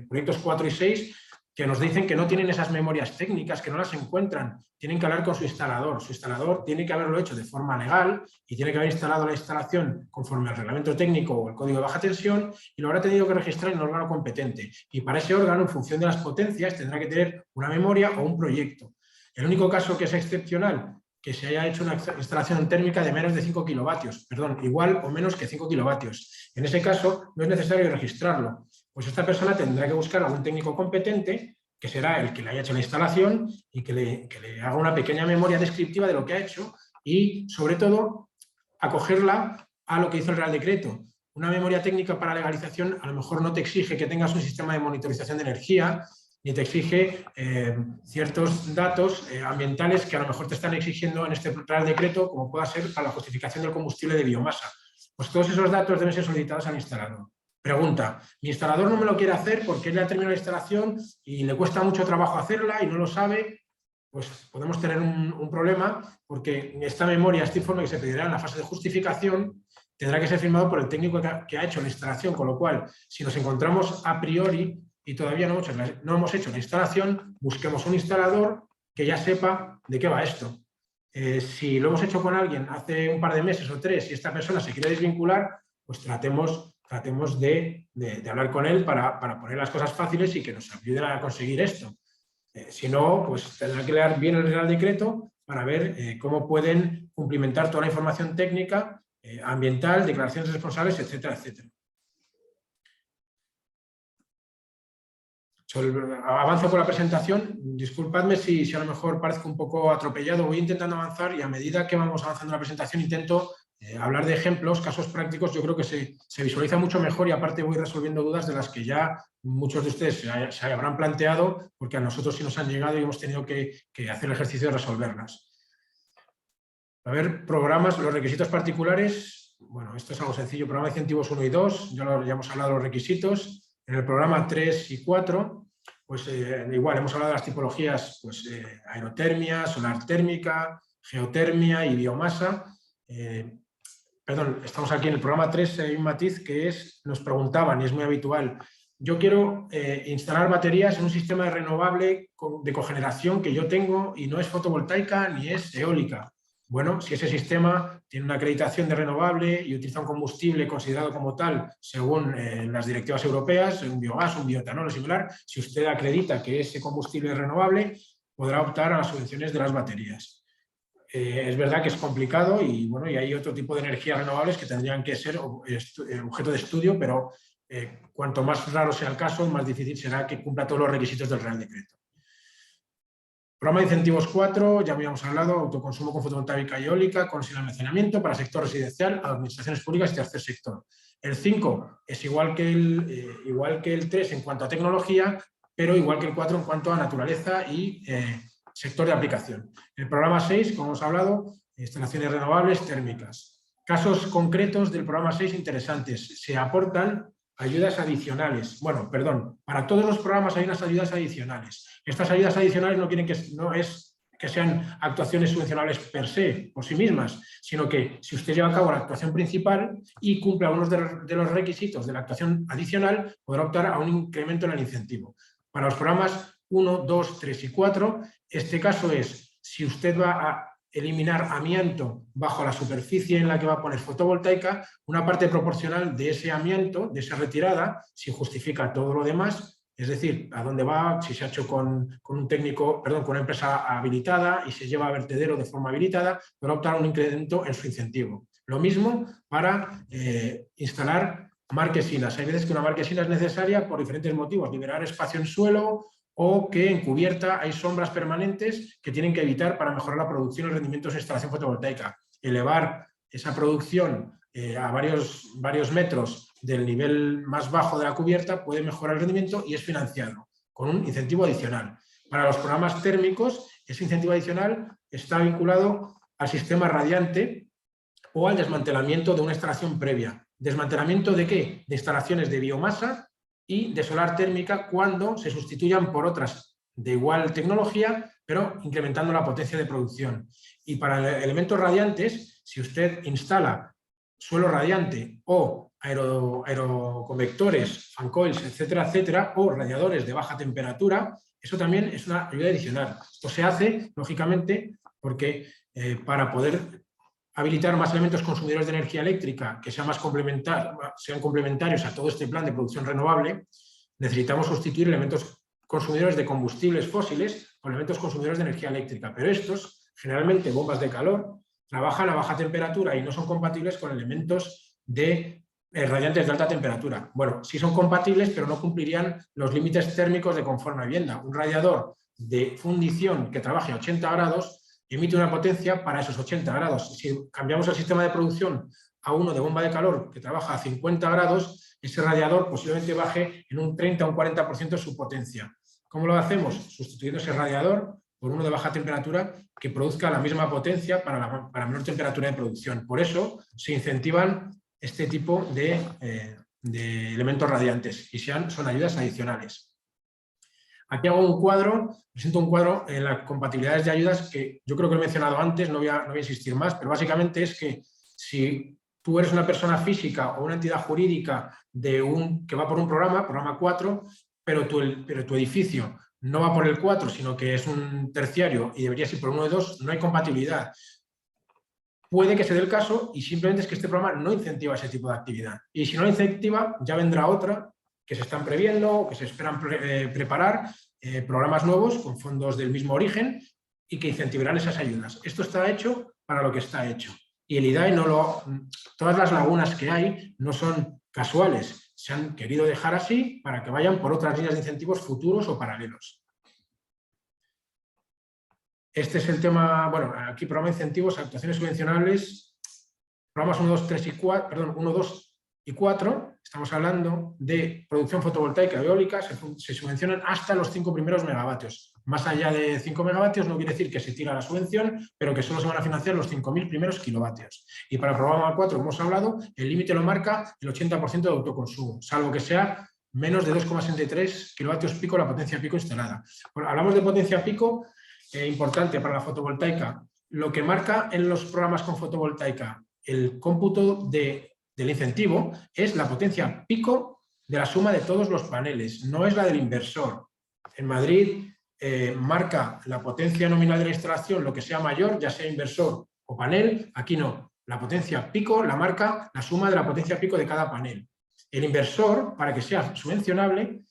proyectos 4 y 6, que nos dicen que no tienen esas memorias técnicas, que no las encuentran. Tienen que hablar con su instalador. Su instalador tiene que haberlo hecho de forma legal y tiene que haber instalado la instalación conforme al reglamento técnico o el código de baja tensión y lo habrá tenido que registrar en el órgano competente. Y para ese órgano, en función de las potencias, tendrá que tener una memoria o un proyecto. El único caso que es excepcional, que se haya hecho una instalación térmica de menos de 5 kilovatios, perdón, igual o menos que 5 kilovatios. En ese caso, no es necesario registrarlo. Pues esta persona tendrá que buscar a un técnico competente, que será el que le haya hecho la instalación y que le haga una pequeña memoria descriptiva de lo que ha hecho y, sobre todo, acogerla a lo que hizo el Real Decreto. Una memoria técnica para legalización a lo mejor no te exige que tengas un sistema de monitorización de energía, ni te exige ciertos datos ambientales que a lo mejor te están exigiendo en este Real Decreto, como pueda ser para la justificación del combustible de biomasa. Pues todos esos datos deben ser solicitados al instalador. Pregunta: mi instalador no me lo quiere hacer porque él ya terminó la instalación y le cuesta mucho trabajo hacerla y no lo sabe. Pues podemos tener un problema, porque esta memoria, este informe que se pedirá en la fase de justificación, tendrá que ser firmado por el técnico que ha hecho la instalación, con lo cual, si nos encontramos a priori y todavía no hemos hecho la instalación, busquemos un instalador que ya sepa de qué va esto. Si lo hemos hecho con alguien hace un par de meses o 3 y esta persona se quiere desvincular, pues tratemos de hablar con él para poner las cosas fáciles y que nos ayuden a conseguir esto. Si no, pues tendrá que leer bien el Real Decreto para ver cómo pueden cumplimentar toda la información técnica, ambiental, declaraciones responsables, etcétera, etcétera. Avanzo con la presentación. Disculpadme si a lo mejor parezco un poco atropellado. Voy intentando avanzar y a medida que vamos avanzando en la presentación intento hablar de ejemplos, casos prácticos. Yo creo que se visualiza mucho mejor y aparte voy resolviendo dudas de las que ya muchos de ustedes se habrán planteado, porque a nosotros sí nos han llegado y hemos tenido que hacer el ejercicio de resolverlas. A ver, programas, los requisitos particulares. Bueno, esto es algo sencillo. Programa de incentivos 1 y 2, ya hemos hablado de los requisitos. En el programa 3 y 4, pues igual hemos hablado de las tipologías, pues aerotermia, solar térmica, geotermia y biomasa. perdón, estamos aquí en el programa 3, hay un matiz que es, nos preguntaban, y es muy habitual, yo quiero instalar baterías en un sistema de renovable de cogeneración que yo tengo y no es fotovoltaica ni es eólica. Bueno, si ese sistema tiene una acreditación de renovable y utiliza un combustible considerado como tal según las directivas europeas, un biogás, un bioetanol o similar, si usted acredita que ese combustible es renovable, podrá optar a las subvenciones de las baterías. Es verdad que es complicado y, bueno, y hay otro tipo de energías renovables que tendrían que ser objeto de estudio, pero cuanto más raro sea el caso, más difícil será que cumpla todos los requisitos del Real Decreto. Programa de incentivos 4, ya habíamos hablado, autoconsumo con fotovoltaica y eólica, con sin almacenamiento para sector residencial, administraciones públicas y tercer sector. El 5 es igual que el 3 en cuanto a tecnología, pero igual que el 4 en cuanto a naturaleza y sector de aplicación. El programa 6, como hemos hablado, instalaciones renovables térmicas. Casos concretos del programa 6 interesantes. Se aportan ayudas adicionales. Bueno, perdón, para todos los programas hay unas ayudas adicionales. Estas ayudas adicionales no es que sean actuaciones subvencionables per se, por sí mismas, sino que si usted lleva a cabo la actuación principal y cumple algunos de los requisitos de la actuación adicional, podrá optar a un incremento en el incentivo. Para los programas 1, 2, 3 y 4, este caso es si usted va a eliminar amianto bajo la superficie en la que va a poner fotovoltaica, una parte proporcional de ese amianto, de esa retirada, si justifica todo lo demás, es decir, a dónde va, si se ha hecho con un técnico, perdón, con una empresa habilitada y se lleva a vertedero de forma habilitada, podrá optar a un incremento en su incentivo. Lo mismo para instalar marquesinas. Hay veces que una marquesina es necesaria por diferentes motivos, liberar espacio en suelo, o que en cubierta hay sombras permanentes que tienen que evitar para mejorar la producción y el rendimiento de su instalación fotovoltaica. Elevar esa producción a varios metros del nivel más bajo de la cubierta puede mejorar el rendimiento y es financiado con un incentivo adicional. Para los programas térmicos, ese incentivo adicional está vinculado al sistema radiante o al desmantelamiento de una instalación previa. ¿Desmantelamiento de qué? De instalaciones de biomasa y de solar térmica cuando se sustituyan por otras de igual tecnología, pero incrementando la potencia de producción. Y para elementos radiantes, si usted instala suelo radiante o aeroconvectores, fan coils, etcétera, etcétera, o radiadores de baja temperatura, eso también es una ayuda adicional. Esto se hace, lógicamente, porque para poder habilitar más elementos consumidores de energía eléctrica que sean complementarios a todo este plan de producción renovable, necesitamos sustituir elementos consumidores de combustibles fósiles con elementos consumidores de energía eléctrica. Pero estos, generalmente bombas de calor, trabajan a baja temperatura y no son compatibles con elementos de radiantes de alta temperatura. Bueno, sí son compatibles, pero no cumplirían los límites térmicos de confort en una vivienda. Un radiador de fundición que trabaje a 80 grados emite una potencia para esos 80 grados. Si cambiamos el sistema de producción a uno de bomba de calor que trabaja a 50 grados, ese radiador posiblemente baje en un 30 o un 40% su potencia. ¿Cómo lo hacemos? Sustituyendo ese radiador por uno de baja temperatura que produzca la misma potencia para menor temperatura de producción. Por eso se incentivan este tipo de elementos radiantes y son ayudas adicionales. Aquí hago un cuadro, presento un cuadro en las compatibilidades de ayudas que yo creo que lo he mencionado antes, no voy a insistir más, pero básicamente es que si tú eres una persona física o una entidad jurídica que va por un programa 4, pero tu edificio no va por el 4, sino que es un terciario y deberías ir por uno de 2, no hay compatibilidad. Puede que se dé el caso y simplemente es que este programa no incentiva ese tipo de actividad. Y si no incentiva, ya vendrá otra que se están previendo, que se esperan preparar, programas nuevos con fondos del mismo origen y que incentivarán esas ayudas. Esto está hecho para lo que está hecho. Y el IDAE todas las lagunas que hay no son casuales, se han querido dejar así para que vayan por otras líneas de incentivos futuros o paralelos. Este es el tema, bueno, aquí programa de incentivos, actuaciones subvencionables, programas 1, 2 y 4, estamos hablando de producción fotovoltaica y eólica, se subvencionan hasta los 5 primeros megavatios. Más allá de 5 megavatios no quiere decir que se tira la subvención, pero que solo se van a financiar los 5.000 primeros kilovatios. Y para el programa 4, como hemos hablado, el límite lo marca el 80% de autoconsumo, salvo que sea menos de 2,63 kilovatios pico la potencia pico instalada. Bueno, hablamos de potencia pico, importante para la fotovoltaica. Lo que marca en los programas con fotovoltaica el cómputo del incentivo es la potencia pico de la suma de todos los paneles, no es la del inversor. En Madrid marca la potencia nominal de la instalación lo que sea mayor, ya sea inversor o panel, aquí no. La potencia pico la marca la suma de la potencia pico de cada panel. El inversor, para que sea subvencionable,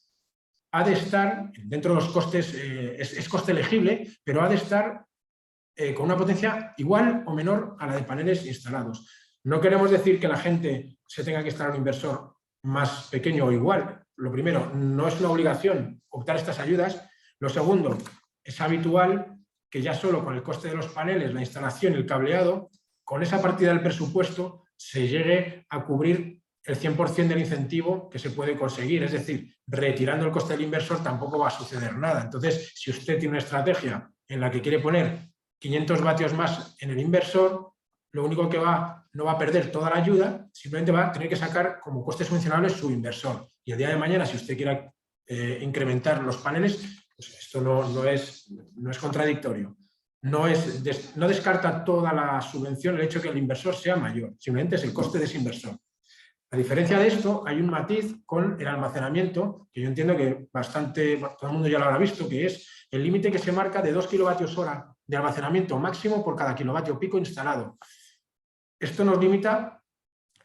ha de estar, dentro de los costes, es coste elegible, pero ha de estar con una potencia igual o menor a la de paneles instalados. No queremos decir que la gente se tenga que instalar un inversor más pequeño o igual. Lo primero, no es una obligación optar estas ayudas. Lo segundo, es habitual que ya solo con el coste de los paneles, la instalación, el cableado, con esa partida del presupuesto se llegue a cubrir el 100% del incentivo que se puede conseguir. Es decir, retirando el coste del inversor tampoco va a suceder nada. Entonces, si usted tiene una estrategia en la que quiere poner 500 vatios más en el inversor, lo único que no va a perder toda la ayuda, simplemente va a tener que sacar como coste subvencionable su inversor. Y el día de mañana, si usted quiera incrementar los paneles, pues esto no es contradictorio. No descarta toda la subvención el hecho de que el inversor sea mayor, simplemente es el coste de ese inversor. A diferencia de esto, hay un matiz con el almacenamiento, que yo entiendo que todo el mundo ya lo habrá visto, que es el límite que se marca de 2 kWh de almacenamiento máximo por cada kilovatio pico instalado. Esto nos limita,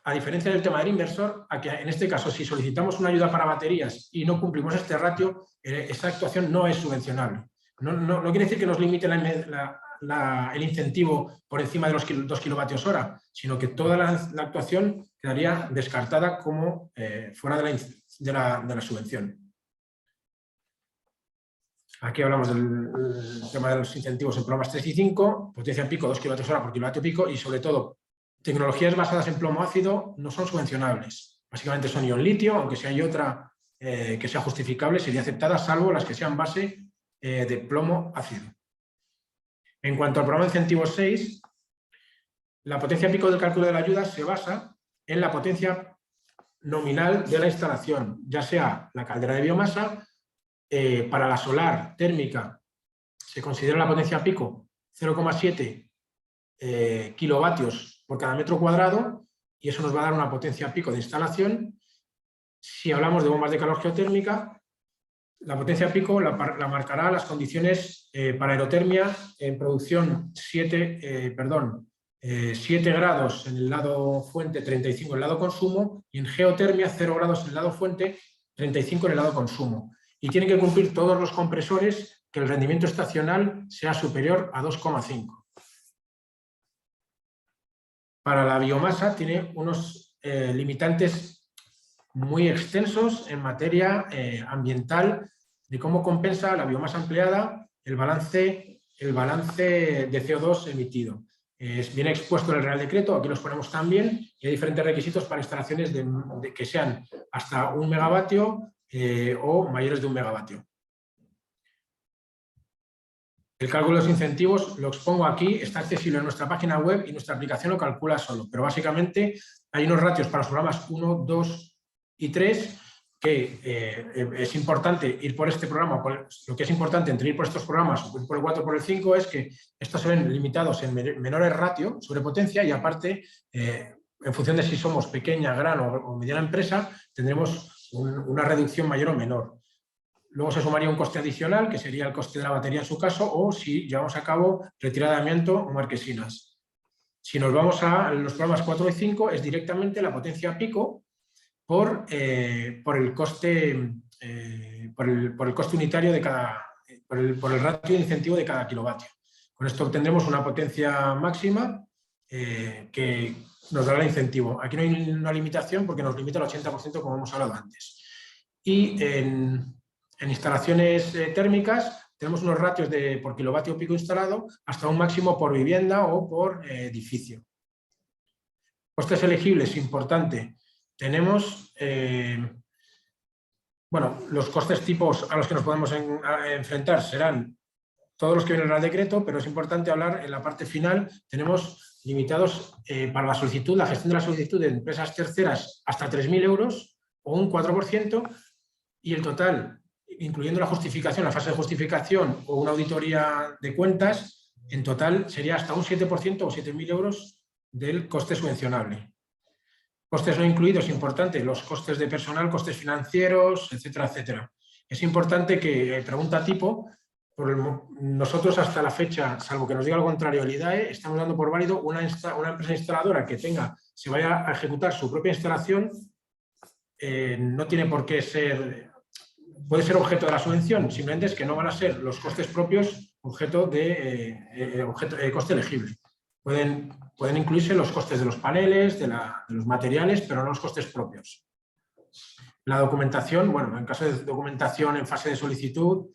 a diferencia del tema del inversor, a que en este caso, si solicitamos una ayuda para baterías y no cumplimos este ratio, esa actuación no es subvencionable. No quiere decir que nos limite el incentivo por encima de los 2 kWh, sino que toda la actuación quedaría descartada como fuera de la subvención. Aquí hablamos del tema de los incentivos en programas 3 y 5, potencia pico 2 kWh por kilovatio pico y sobre todo tecnologías basadas en plomo ácido no son subvencionables. Básicamente son ion litio, aunque si hay otra que sea justificable sería aceptada, salvo las que sean base de plomo ácido. En cuanto al programa de incentivos 6, la potencia pico del cálculo de la ayuda se basa en la potencia nominal de la instalación, ya sea la caldera de biomasa, para la solar térmica se considera la potencia pico 0,7 kilovatios por cada metro cuadrado y eso nos va a dar una potencia pico de instalación. Si hablamos de bombas de calor geotérmica, la potencia pico la marcará las condiciones para aerotermia en producción 7 grados en el lado fuente, 35 en el lado consumo, y en geotermia 0 grados en el lado fuente, 35 en el lado consumo. Y tienen que cumplir todos los compresores que el rendimiento estacional sea superior a 2,5. Para la biomasa tiene unos limitantes muy extensos en materia ambiental de cómo compensa la biomasa empleada el balance de CO2 emitido. Viene expuesto en el Real Decreto, aquí los ponemos también, y hay diferentes requisitos para instalaciones que sean hasta 1 megavatio o mayores de 1 megavatio. El cálculo de los incentivos lo expongo aquí, está accesible en nuestra página web y nuestra aplicación lo calcula solo, pero básicamente hay unos ratios para los programas 1, 2 y 3 que es importante ir por este programa. Lo que es importante entre ir por estos programas o por el 4 o por el 5 es que estos se ven limitados en menores ratio sobre potencia y aparte, en función de si somos pequeña, gran o mediana empresa, tendremos una reducción mayor o menor. Luego se sumaría un coste adicional, que sería el coste de la batería en su caso, o si llevamos a cabo retirada de amianto o marquesinas. Si nos vamos a los programas 4 y 5, es directamente la potencia pico por el coste unitario de por el ratio de incentivo de cada kilovatio. Con esto obtendremos una potencia máxima que nos dará el incentivo. Aquí no hay una limitación porque nos limita al 80%, como hemos hablado antes. Y en instalaciones térmicas tenemos unos ratios por kilovatio pico instalado hasta un máximo por vivienda o por edificio. Costes elegibles, importante. Tenemos los costes tipos a los que nos podemos enfrentar serán todos los que vienen al decreto, pero es importante hablar en la parte final. Tenemos limitados para la solicitud, la gestión de la solicitud de empresas terceras hasta 3.000 euros o un 4%, y el total, incluyendo la justificación, la fase de justificación o una auditoría de cuentas, en total sería hasta un 7% o 7.000 euros del coste subvencionable. Costes no incluidos, importante, los costes de personal, costes financieros, etcétera, etcétera. Es importante que, pregunta tipo, nosotros hasta la fecha, salvo que nos diga lo contrario el IDAE, estamos dando por válido una empresa instaladora que se vaya a ejecutar su propia instalación, no tiene por qué ser, puede ser objeto de la subvención, simplemente es que no van a ser los costes propios objeto de coste elegible. Pueden incluirse los costes de los paneles, de los materiales, pero no los costes propios. La documentación, bueno, en caso de documentación en fase de solicitud,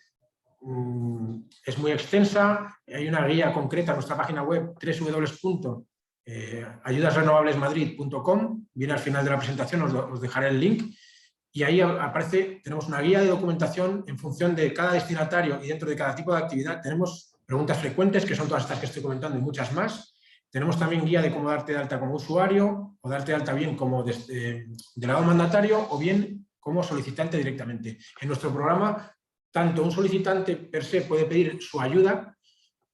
es muy extensa. Hay una guía concreta en nuestra página web www.ayudasrenovablesmadrid.com. Viene al final de la presentación, os dejaré el link. Y ahí aparece, tenemos una guía de documentación en función de cada destinatario y dentro de cada tipo de actividad. Tenemos preguntas frecuentes, que son todas estas que estoy comentando y muchas más. Tenemos también guía de cómo darte de alta como usuario o darte de alta bien como delegado mandatario o bien como solicitante directamente. En nuestro programa, tanto un solicitante per se puede pedir su ayuda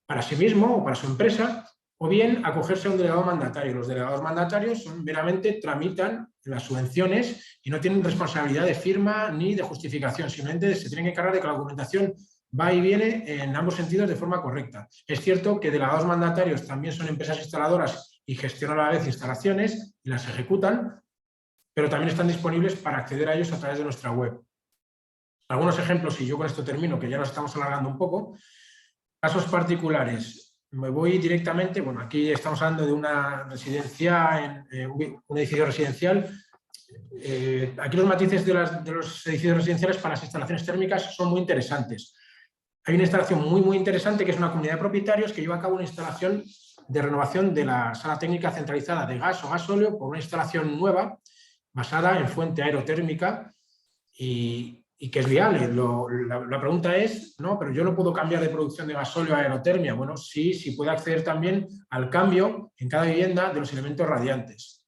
para sí mismo o para su empresa o bien acogerse a un delegado mandatario. Los delegados mandatarios meramente tramitan las subvenciones y no tienen responsabilidad de firma ni de justificación, simplemente se tienen que encargar de que la documentación va y viene en ambos sentidos de forma correcta. Es cierto que delegados mandatarios también son empresas instaladoras y gestionan a la vez instalaciones y las ejecutan, pero también están disponibles para acceder a ellos a través de nuestra web. Algunos ejemplos, y yo con esto termino, que ya nos estamos alargando un poco. Casos particulares. Me voy directamente, bueno, aquí estamos hablando de una residencia, un edificio residencial. Aquí los matices de los edificios residenciales para las instalaciones térmicas son muy interesantes. Hay una instalación muy interesante que es una comunidad de propietarios que lleva a cabo una instalación de renovación de la sala técnica centralizada de gas o gasóleo por una instalación nueva basada en fuente aerotérmica y que es viable. La pregunta es, no, pero yo no puedo cambiar de producción de gasóleo a aerotermia. Bueno, sí puede acceder también al cambio en cada vivienda de los elementos radiantes.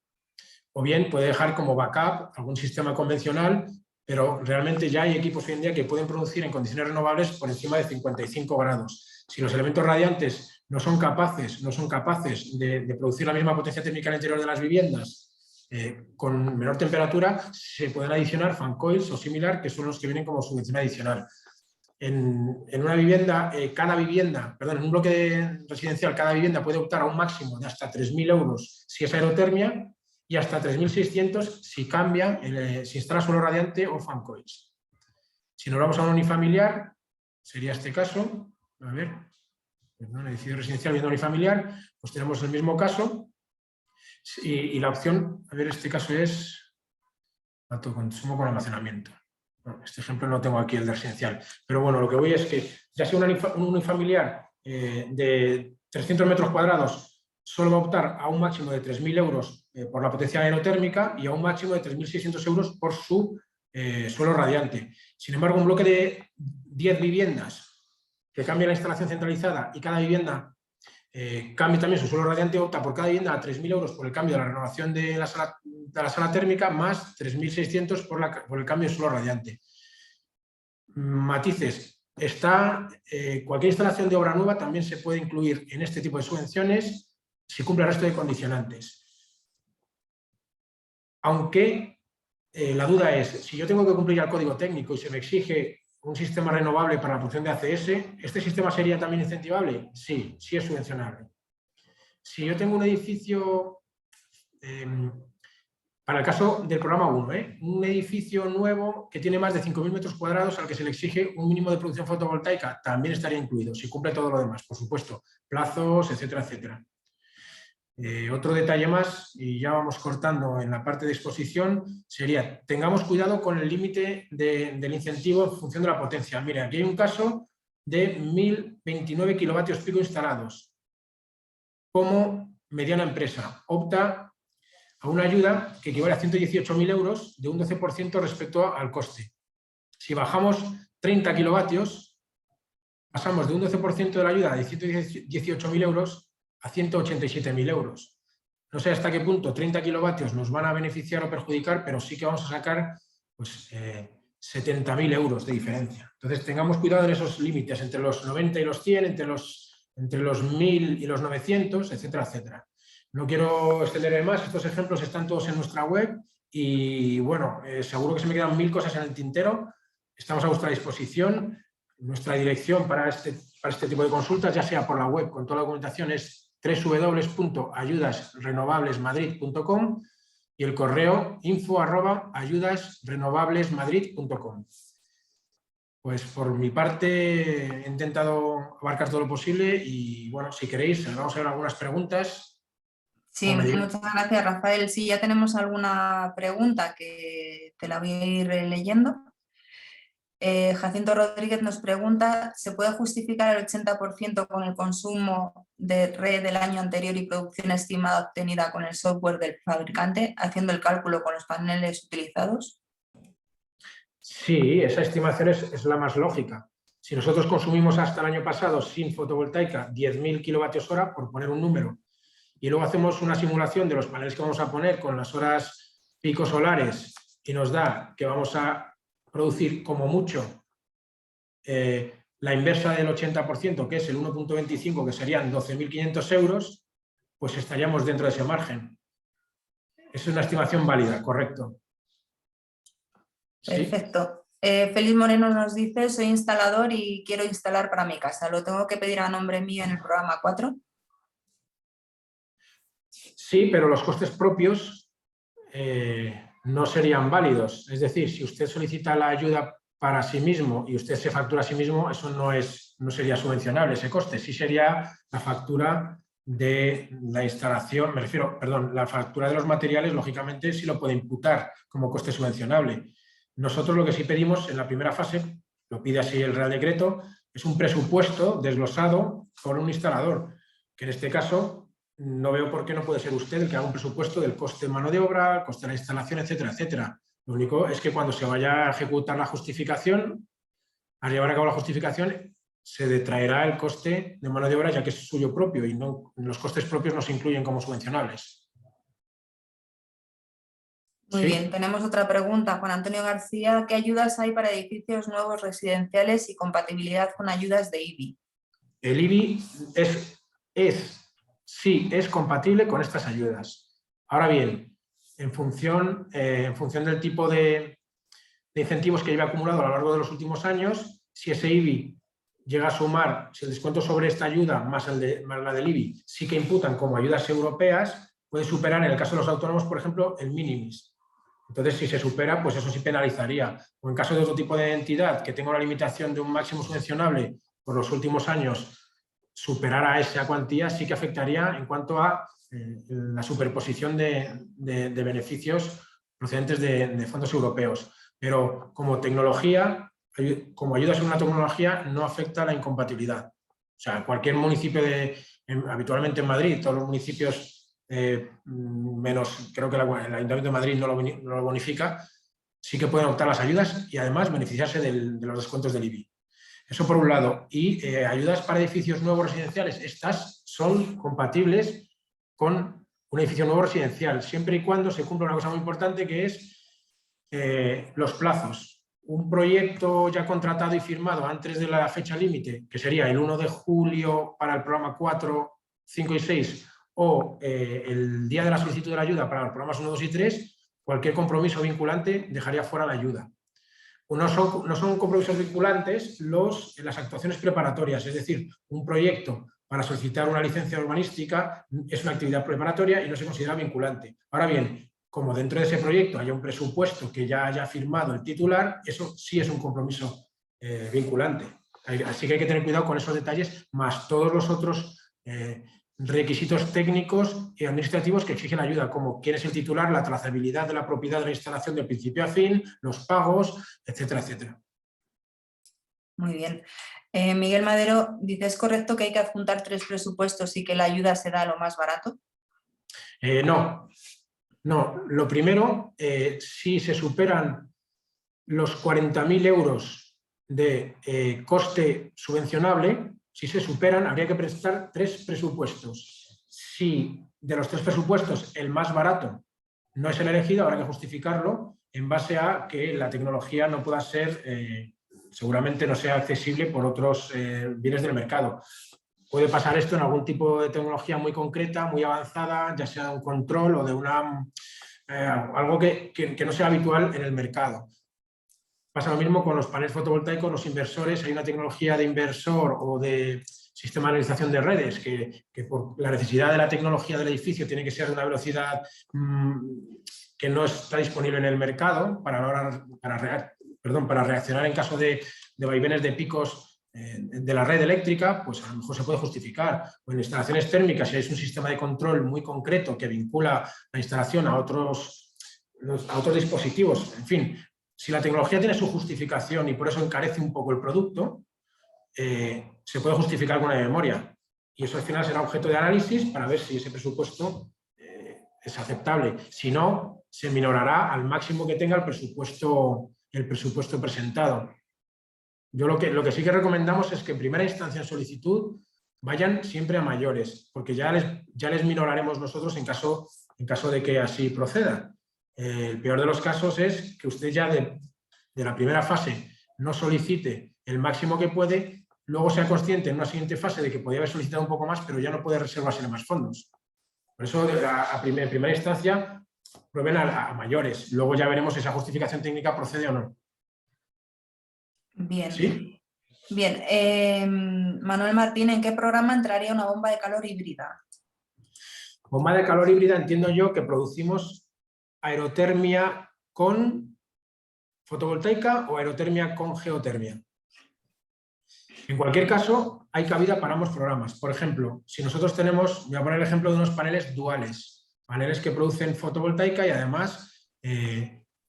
O bien puede dejar como backup algún sistema convencional, pero realmente ya hay equipos hoy en día que pueden producir en condiciones renovables por encima de 55 grados. Si los elementos radiantes no son capaces de producir la misma potencia térmica al interior de las viviendas con menor temperatura, se pueden adicionar fan coils o similar, que son los que vienen como subvención adicional. En una vivienda, en un bloque residencial, cada vivienda puede optar a un máximo de hasta 3.000 euros si es aerotermia y hasta 3.600 si cambia, si instala suelo radiante o fan coils. Si nos vamos a un unifamiliar, sería este caso, a ver, perdón, edificio residencial viendo unifamiliar, pues tenemos el mismo caso. Y la opción, a ver, este caso es autoconsumo con almacenamiento. Bueno, este ejemplo no tengo aquí el de residencial, pero bueno, lo que voy es que ya sea un unifamiliar de 300 metros cuadrados solo va a optar a un máximo de 3.000 euros por la potencia aerotérmica y a un máximo de 3.600 euros por su suelo radiante. Sin embargo, un bloque de 10 viviendas que cambia la instalación centralizada y cada vivienda cambie también su suelo radiante, opta por cada vivienda a 3.000 euros por el cambio de la renovación de la sala térmica más 3.600 por el cambio de suelo radiante. Matices. Cualquier instalación de obra nueva también se puede incluir en este tipo de subvenciones si cumple el resto de condicionantes. Aunque la duda es, si yo tengo que cumplir el código técnico y se me exige un sistema renovable para la producción de ACS, ¿este sistema sería también incentivable? Sí, sí es subvencionable. Si yo tengo un edificio, para el caso del programa 1, un edificio nuevo que tiene más de 5.000 metros cuadrados al que se le exige un mínimo de producción fotovoltaica, también estaría incluido, si cumple todo lo demás, por supuesto, plazos, etcétera, etcétera. Otro detalle más, y ya vamos cortando en la parte de exposición, sería, tengamos cuidado con el límite del incentivo en función de la potencia. Mira, aquí hay un caso de 1.029 kilovatios pico instalados. Como mediana empresa, opta a una ayuda que equivale a 118.000 euros de un 12% respecto al coste. Si bajamos 30 kilovatios, pasamos de un 12% de la ayuda de 118.000 euros a 187.000 euros. No sé hasta qué punto 30 kilovatios nos van a beneficiar o perjudicar, pero sí que vamos a sacar pues, 70.000 euros de diferencia. Entonces tengamos cuidado en esos límites, entre los 90 y los 100, entre los 1.000 y los 900, etcétera, etcétera. No quiero extenderme más, estos ejemplos están todos en nuestra web y bueno, seguro que se me quedan 1000 cosas en el tintero. Estamos a vuestra disposición. Nuestra dirección para este tipo de consultas, ya sea por la web con toda la documentación, es www.ayudasrenovablesmadrid.com y el correo info@ayudasrenovablesmadrid.com. Pues por mi parte he intentado abarcar todo lo posible y bueno, si queréis, vamos a ver algunas preguntas. Sí, muchas gracias, Rafael. Sí, ya tenemos alguna pregunta que te la voy a ir leyendo. Jacinto Rodríguez nos pregunta, ¿se puede justificar el 80% con el consumo de red del año anterior y producción estimada obtenida con el software del fabricante, haciendo el cálculo con los paneles utilizados? Sí, esa estimación es la más lógica. Si nosotros consumimos hasta el año pasado sin fotovoltaica 10.000 kilovatios hora, por poner un número, y luego hacemos una simulación de los paneles que vamos a poner con las horas pico solares y nos da que vamos a producir como mucho la inversa del 80%, que es el 1,25, que serían 12.500 euros, pues estaríamos dentro de ese margen. Es una estimación válida, correcto. Perfecto. Félix Moreno nos dice, soy instalador y quiero instalar para mi casa. ¿Lo tengo que pedir a nombre mío en el programa 4? Sí, pero los costes propios no serían válidos. Es decir, si usted solicita la ayuda para sí mismo y usted se factura a sí mismo, eso no sería subvencionable, ese coste. Sí sería la factura de la instalación, me refiero, perdón, la factura de los materiales, lógicamente, sí lo puede imputar como coste subvencionable. Nosotros lo que sí pedimos en la primera fase, lo pide así el Real Decreto, es un presupuesto desglosado por un instalador, que en este caso no veo por qué no puede ser usted el que haga un presupuesto del coste de mano de obra, coste de la instalación, etcétera, etcétera. Lo único es que cuando se vaya a ejecutar la justificación, al llevar a cabo la justificación, se detraerá el coste de mano de obra ya que es suyo propio y no, los costes propios no se incluyen como subvencionables. Muy bien, tenemos otra pregunta. Juan Antonio García, ¿qué ayudas hay para edificios nuevos residenciales y compatibilidad con ayudas de IBI? El IBI sí es compatible con estas ayudas. Ahora bien, en función del tipo de incentivos que lleva acumulado a lo largo de los últimos años, si ese IBI llega a sumar, si el descuento sobre esta ayuda más la del IBI sí que imputan como ayudas europeas, puede superar en el caso de los autónomos, por ejemplo, el minimis. Entonces, si se supera, pues eso sí penalizaría. O en caso de otro tipo de entidad que tenga una limitación de un máximo subvencionable por los últimos años, superar a esa cuantía sí que afectaría en cuanto a la superposición de beneficios procedentes de fondos europeos. Pero como tecnología, como ayudas en una tecnología, no afecta a la incompatibilidad. O sea, cualquier municipio, habitualmente en Madrid, todos los municipios menos, creo que el Ayuntamiento de Madrid no lo bonifica, sí que pueden optar las ayudas y además beneficiarse de los descuentos del IBI. Eso por un lado. Y ayudas para edificios nuevos residenciales, estas son compatibles con un edificio nuevo residencial, siempre y cuando se cumpla una cosa muy importante que es los plazos. Un proyecto ya contratado y firmado antes de la fecha límite, que sería el 1 de julio para el programa 4, 5 y 6, o el día de la solicitud de la ayuda para los programas 1, 2 y 3, cualquier compromiso vinculante dejaría fuera la ayuda. No son compromisos vinculantes las actuaciones preparatorias, es decir, un proyecto para solicitar una licencia urbanística es una actividad preparatoria y no se considera vinculante. Ahora bien, como dentro de ese proyecto haya un presupuesto que ya haya firmado el titular, eso sí es un compromiso vinculante. Así que hay que tener cuidado con esos detalles, más todos los otros requisitos técnicos y administrativos que exigen ayuda, como quién es el titular, la trazabilidad de la propiedad de la instalación de principio a fin, los pagos, etcétera, etcétera. Muy bien. Miguel Madero dice, ¿es correcto que hay que adjuntar 3 presupuestos y que la ayuda se da a lo más barato? No. Lo primero, si se superan los 40.000 euros de coste subvencionable, si se superan, habría que presentar 3 presupuestos. Si de los 3 presupuestos el más barato no es el elegido, habrá que justificarlo en base a que la tecnología no pueda ser, seguramente no sea accesible por otros bienes del mercado. puede pasar esto en algún tipo de tecnología muy concreta, muy avanzada, ya sea de un control o de algo que no sea habitual en el mercado. Pasa lo mismo con los paneles fotovoltaicos, los inversores. Hay una tecnología de inversor o de sistema de analización de redes que por la necesidad de la tecnología del edificio tiene que ser de una velocidad que no está disponible en el mercado para reaccionar en caso de vaivenes de picos de la red eléctrica, pues a lo mejor se puede justificar. O en instalaciones térmicas, si hay un sistema de control muy concreto que vincula la instalación a otros dispositivos, en fin. Si la tecnología tiene su justificación y por eso encarece un poco el producto, se puede justificar con una memoria. Y eso al final será objeto de análisis para ver si ese presupuesto es aceptable. Si no, se minorará al máximo que tenga el presupuesto presentado. Yo lo que sí que recomendamos es que en primera instancia en solicitud vayan siempre a mayores, porque ya les minoraremos nosotros en caso de que así proceda. El peor de los casos es que usted ya de la primera fase no solicite el máximo que puede, luego sea consciente en una siguiente fase de que podía haber solicitado un poco más, pero ya no puede reservarse más fondos. Por eso, en primera instancia, prueben a mayores. Luego ya veremos si esa justificación técnica procede o no. Bien. ¿Sí? Bien. Manuel Martín, ¿en qué programa entraría una bomba de calor híbrida? Bomba de calor híbrida entiendo yo que producimos aerotermia con fotovoltaica o aerotermia con geotermia. En cualquier caso, hay cabida para ambos programas. Por ejemplo, si nosotros voy a poner el ejemplo de unos paneles duales, paneles que producen fotovoltaica y además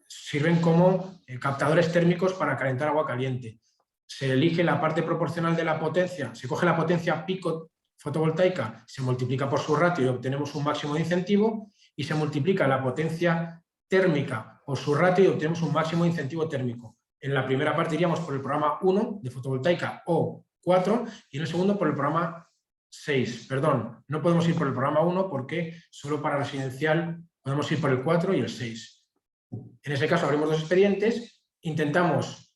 sirven como captadores térmicos para calentar agua caliente. Se elige la parte proporcional de la potencia, se coge la potencia pico fotovoltaica, se multiplica por su ratio y obtenemos un máximo de incentivo, y se multiplica la potencia térmica por su ratio y obtenemos un máximo de incentivo térmico. En la primera parte iríamos por el programa 1 de fotovoltaica o 4 y en el segundo por el programa 6. Perdón, no podemos ir por el programa 1 porque solo para residencial podemos ir por el 4 y el 6. En ese caso abrimos dos expedientes, intentamos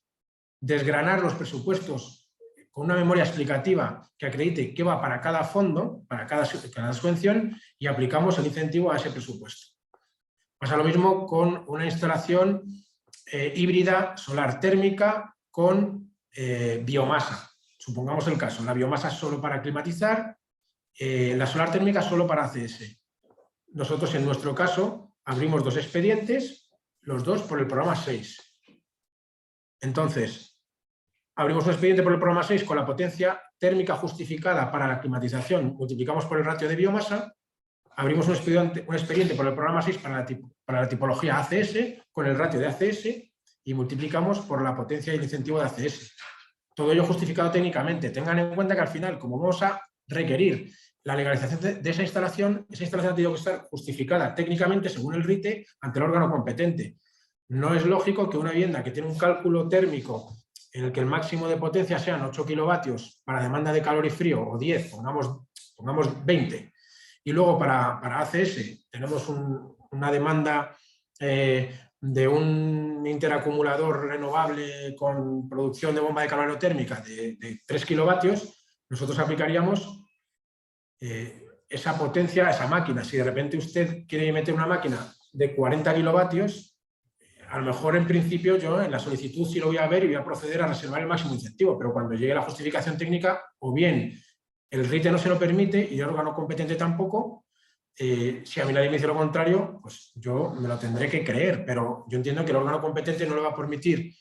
desgranar los presupuestos con una memoria explicativa que acredite qué va para cada fondo, para cada subvención, y aplicamos el incentivo a ese presupuesto. Pasa lo mismo con una instalación híbrida solar térmica con biomasa. Supongamos el caso, la biomasa solo para climatizar, la solar térmica solo para ACS. Nosotros en nuestro caso abrimos dos expedientes, los dos por el programa 6. Entonces, abrimos un expediente por el programa 6 con la potencia térmica justificada para la climatización, multiplicamos por el ratio de biomasa, abrimos un expediente por el programa 6 para la tipología ACS con el ratio de ACS y multiplicamos por la potencia y el incentivo de ACS. Todo ello justificado técnicamente. Tengan en cuenta que al final, como vamos a requerir la legalización de esa instalación ha tenido que estar justificada técnicamente según el RITE ante el órgano competente. No es lógico que una vivienda que tiene un cálculo térmico en el que el máximo de potencia sean 8 kilovatios para demanda de calor y frío, o 10, pongamos 20, y luego para ACS tenemos una demanda de un interacumulador renovable con producción de bomba de calor aerotérmica de 3 kilovatios, nosotros aplicaríamos esa potencia a esa máquina. Si de repente usted quiere meter una máquina de 40 kilovatios, a lo mejor en principio yo en la solicitud sí lo voy a ver y voy a proceder a reservar el máximo incentivo, pero cuando llegue la justificación técnica, o bien el RITE no se lo permite y el órgano competente tampoco, si a mí nadie me dice lo contrario, pues yo me lo tendré que creer, pero yo entiendo que el órgano competente no le va a permitir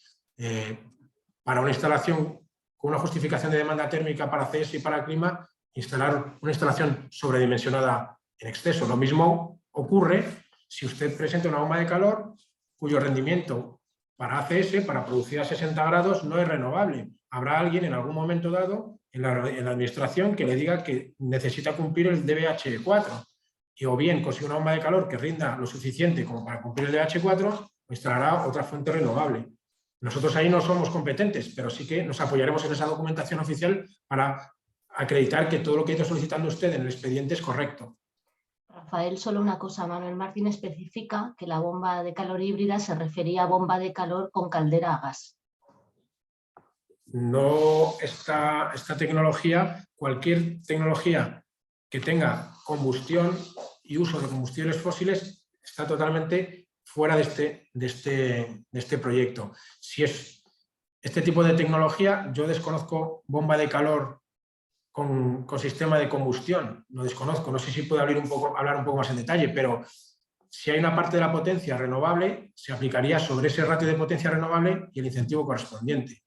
para una instalación con una justificación de demanda térmica para CS y para clima, instalar una instalación sobredimensionada en exceso. Lo mismo ocurre si usted presenta una bomba de calor cuyo rendimiento para ACS, para producir a 60 grados, no es renovable. Habrá alguien en algún momento dado en la administración que le diga que necesita cumplir el DBH4 y o bien consigue una bomba de calor que rinda lo suficiente como para cumplir el DBH4 o instalará otra fuente renovable. Nosotros ahí no somos competentes, pero sí que nos apoyaremos en esa documentación oficial para acreditar que todo lo que ha ido solicitando usted en el expediente es correcto. Rafael, solo una cosa. Manuel Martín especifica que la bomba de calor híbrida se refería a bomba de calor con caldera a gas. esta tecnología, cualquier tecnología que tenga combustión y uso de combustibles fósiles está totalmente fuera de este proyecto. Si es este tipo de tecnología, yo desconozco bomba de calor con sistema de combustión, lo desconozco, no sé si puedo hablar un poco más en detalle, pero si hay una parte de la potencia renovable, se aplicaría sobre ese ratio de potencia renovable y el incentivo correspondiente.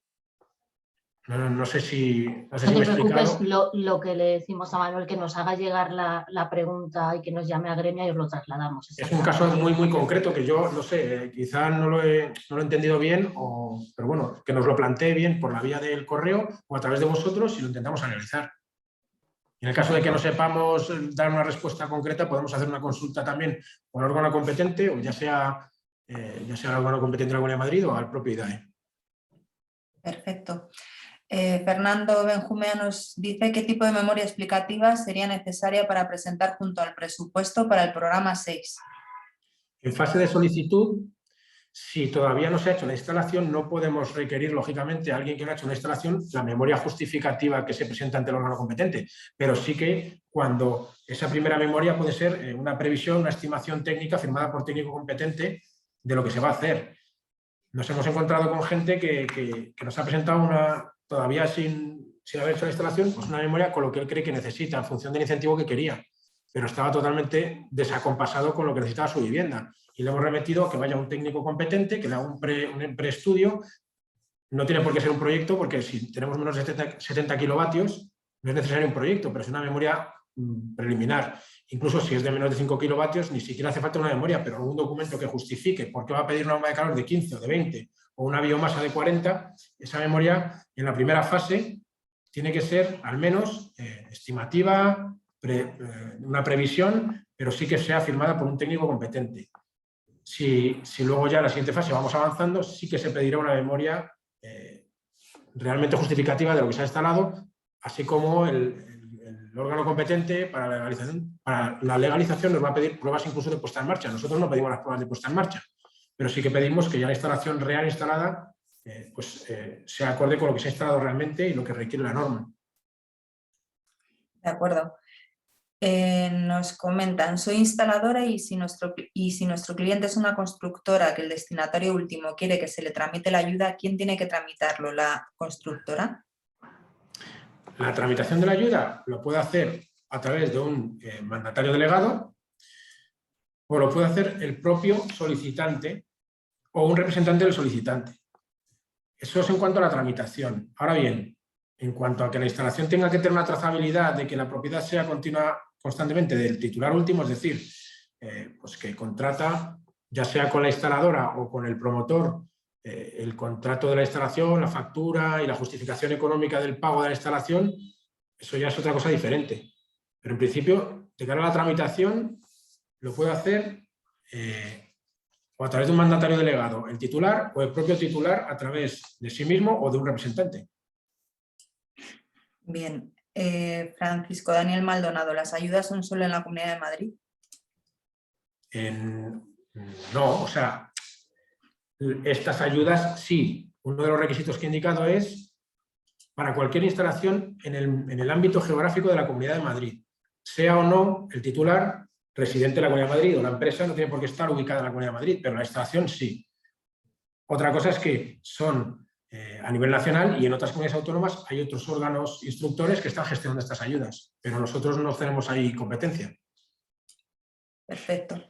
No sé si me he explicado. No te preocupes, lo que le decimos a Manuel, que nos haga llegar la pregunta y que nos llame a Gremia y os lo trasladamos. Es un caso muy concreto que yo, no sé, quizás no lo he entendido bien, pero bueno, que nos lo plantee bien por la vía del correo o a través de vosotros y lo intentamos analizar. En el caso de que no sepamos dar una respuesta concreta, podemos hacer una consulta también con el órgano competente, o ya sea el órgano competente de la Comunidad de Madrid o al propio IDAE. Perfecto. Fernando Benjumea nos dice qué tipo de memoria explicativa sería necesaria para presentar junto al presupuesto para el programa 6. En fase de solicitud, si todavía no se ha hecho la instalación, no podemos requerir, lógicamente, a alguien que no ha hecho una instalación la memoria justificativa que se presenta ante el órgano competente, pero sí que cuando esa primera memoria puede ser una previsión, una estimación técnica firmada por técnico competente de lo que se va a hacer. Nos hemos encontrado con gente que nos ha presentado todavía sin haber hecho la instalación, pues una memoria con lo que él cree que necesita, en función del incentivo que quería, pero estaba totalmente desacompasado con lo que necesitaba su vivienda. Y le hemos remitido a que vaya un técnico competente, que le haga un preestudio. No tiene por qué ser un proyecto, porque si tenemos menos de 70 kilovatios, no es necesario un proyecto, pero es una memoria preliminar. Incluso si es de menos de 5 kilovatios, ni siquiera hace falta una memoria, pero algún documento que justifique por qué va a pedir una bomba de calor de 15 o de 20 o una biomasa de 40, esa memoria en la primera fase tiene que ser al menos estimativa, una previsión, pero sí que sea firmada por un técnico competente. Si luego ya en la siguiente fase vamos avanzando, sí que se pedirá una memoria realmente justificativa de lo que se ha instalado, así como el órgano competente para la legalización nos va a pedir pruebas incluso de puesta en marcha. Nosotros no pedimos las pruebas de puesta en marcha, pero sí que pedimos que ya la instalación real instalada sea acorde con lo que se ha instalado realmente y lo que requiere la norma. De acuerdo. Nos comentan, soy instaladora y si nuestro cliente es una constructora que el destinatario último quiere que se le tramite la ayuda, ¿quién tiene que tramitarlo? ¿La constructora? La tramitación de la ayuda lo puede hacer a través de un mandatario delegado o lo puede hacer el propio solicitante o un representante del solicitante. Eso es en cuanto a la tramitación. Ahora bien, en cuanto a que la instalación tenga que tener una trazabilidad de que la propiedad sea continua constantemente del titular último, es decir, pues que contrata, ya sea con la instaladora o con el promotor, el contrato de la instalación, la factura y la justificación económica del pago de la instalación, eso ya es otra cosa diferente. Pero en principio, de cara a la tramitación, lo puede hacer o a través de un mandatario delegado, el titular o el propio titular a través de sí mismo o de un representante. Bien. Francisco Daniel Maldonado, ¿las ayudas son solo en la Comunidad de Madrid? No, o sea, estas ayudas sí. Uno de los requisitos que he indicado es para cualquier instalación en el ámbito geográfico de la Comunidad de Madrid. Sea o no el titular residente de la Comunidad de Madrid o la empresa no tiene por qué estar ubicada en la Comunidad de Madrid, pero la instalación sí. Otra cosa es que son a nivel nacional y en otras comunidades autónomas hay otros órganos instructores que están gestionando estas ayudas, pero nosotros no tenemos ahí competencia. Perfecto.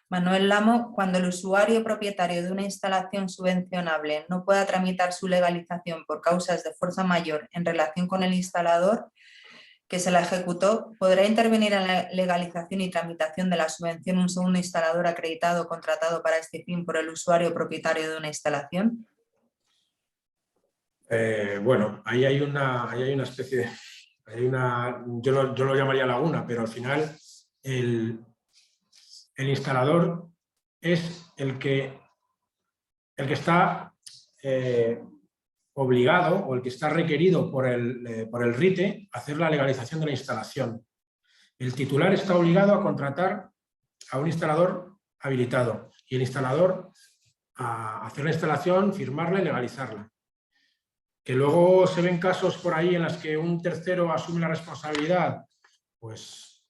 Manuel Lamo, cuando el usuario propietario de una instalación subvencionable no pueda tramitar su legalización por causas de fuerza mayor en relación con el instalador que se la ejecutó, ¿podrá intervenir en la legalización y tramitación de la subvención un segundo instalador acreditado o contratado para este fin por el usuario propietario de una instalación? Bueno, ahí hay una especie de... yo lo llamaría laguna, pero al final el instalador es el que está obligado o el que está requerido por el RITE a hacer la legalización de la instalación. El titular está obligado a contratar a un instalador habilitado y el instalador a hacer la instalación, firmarla y legalizarla. Que luego se ven casos por ahí en los que un tercero asume la responsabilidad, pues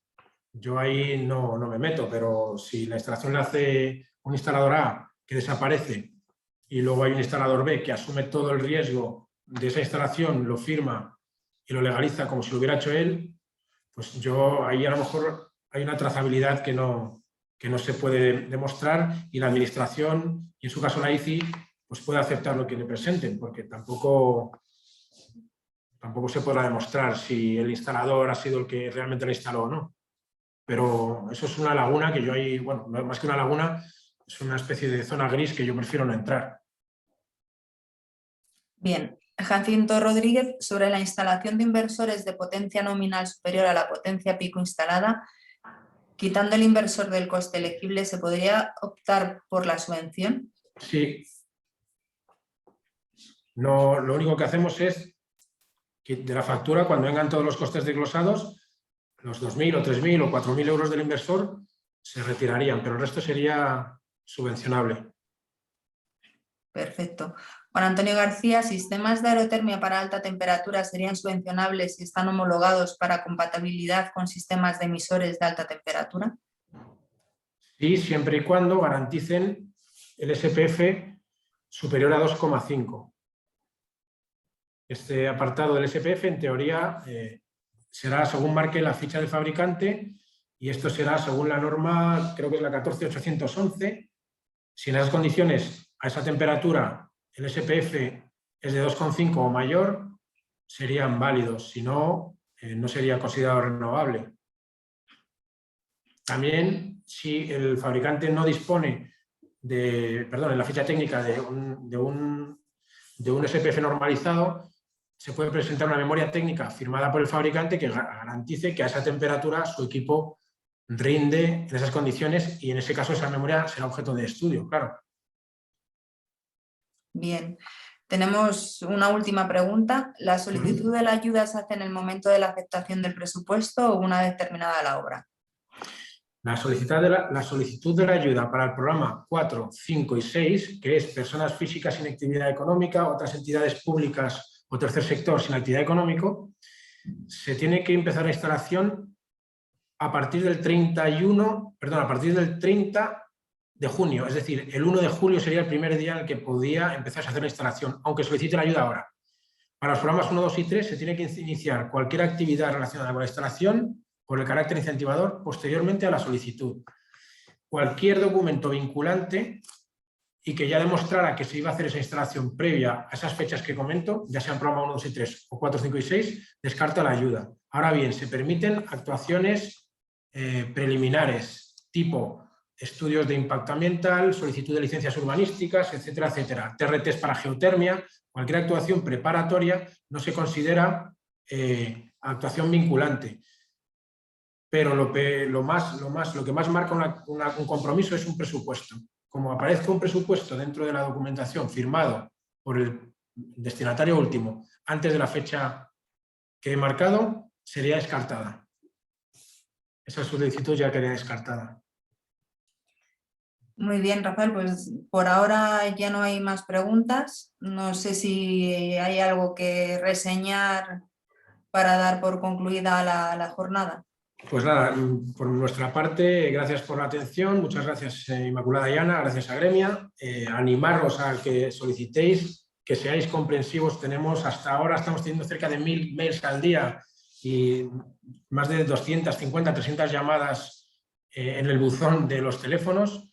yo ahí no me meto, pero si la instalación la hace un instalador A que desaparece y luego hay un instalador B que asume todo el riesgo de esa instalación, lo firma y lo legaliza como si lo hubiera hecho él, pues yo ahí a lo mejor hay una trazabilidad que no se puede demostrar y la administración, y en su caso la ICI, pues puede aceptar lo que le presenten, porque tampoco se podrá demostrar si el instalador ha sido el que realmente lo instaló o no. Pero eso es una laguna que yo ahí, bueno, más que una laguna, es una especie de zona gris que yo prefiero no entrar. Bien, Jacinto Rodríguez, sobre la instalación de inversores de potencia nominal superior a la potencia pico instalada, quitando el inversor del coste elegible, ¿se podría optar por la subvención? Sí. No, lo único que hacemos es que de la factura, cuando vengan todos los costes desglosados, los 2.000 o 3.000 o 4.000 euros del inversor se retirarían, pero el resto sería subvencionable. Perfecto. Juan Antonio García, ¿sistemas de aerotermia para alta temperatura serían subvencionables si están homologados para compatibilidad con sistemas de emisores de alta temperatura? Sí, siempre y cuando garanticen el SPF superior a 2,5. Este apartado del SPF, en teoría, será según marque la ficha del fabricante, y esto será según la norma, creo que es la 14811. Si en esas condiciones, a esa temperatura, el SPF es de 2,5 o mayor, serían válidos. Si no, no sería considerado renovable. También, si el fabricante no dispone en la ficha técnica de un SPF normalizado, se puede presentar una memoria técnica firmada por el fabricante que garantice que a esa temperatura su equipo rinde en esas condiciones, y en ese caso esa memoria será objeto de estudio, claro. Bien. Tenemos una última pregunta. ¿La solicitud de la ayuda se hace en el momento de la aceptación del presupuesto o una vez terminada la obra? La solicitud de la ayuda para el programa 4, 5 y 6, que es personas físicas sin actividad económica, otras entidades públicas o tercer sector sin actividad económica, se tiene que empezar la instalación a partir del 30 de junio, es decir, el 1 de julio sería el primer día en el que podía empezar a hacer la instalación, aunque solicite la ayuda ahora. Para los programas 1, 2 y 3 se tiene que iniciar cualquier actividad relacionada con la instalación por el carácter incentivador posteriormente a la solicitud. Cualquier documento vinculante y que ya demostrara que se iba a hacer esa instalación previa a esas fechas que comento, ya sean programa 1, 2 y 3 o 4, 5 y 6, descarta la ayuda. Ahora bien, se permiten actuaciones preliminares, tipo estudios de impacto ambiental, solicitud de licencias urbanísticas, etcétera, etcétera. TRTs para geotermia, cualquier actuación preparatoria no se considera actuación vinculante. Pero lo que más marca un compromiso es un presupuesto. Como aparezca un presupuesto dentro de la documentación firmado por el destinatario último antes de la fecha que he marcado, sería descartada. Esa solicitud ya quedaría descartada. Muy bien, Rafael, pues por ahora ya no hay más preguntas. No sé si hay algo que reseñar para dar por concluida la jornada. Pues nada, por nuestra parte, gracias por la atención, muchas gracias Inmaculada y Ana, gracias a Gremia, animaros a que solicitéis, que seáis comprensivos. Hasta ahora estamos teniendo cerca de 1000 mails al día y más de 250, 300 llamadas en el buzón de los teléfonos.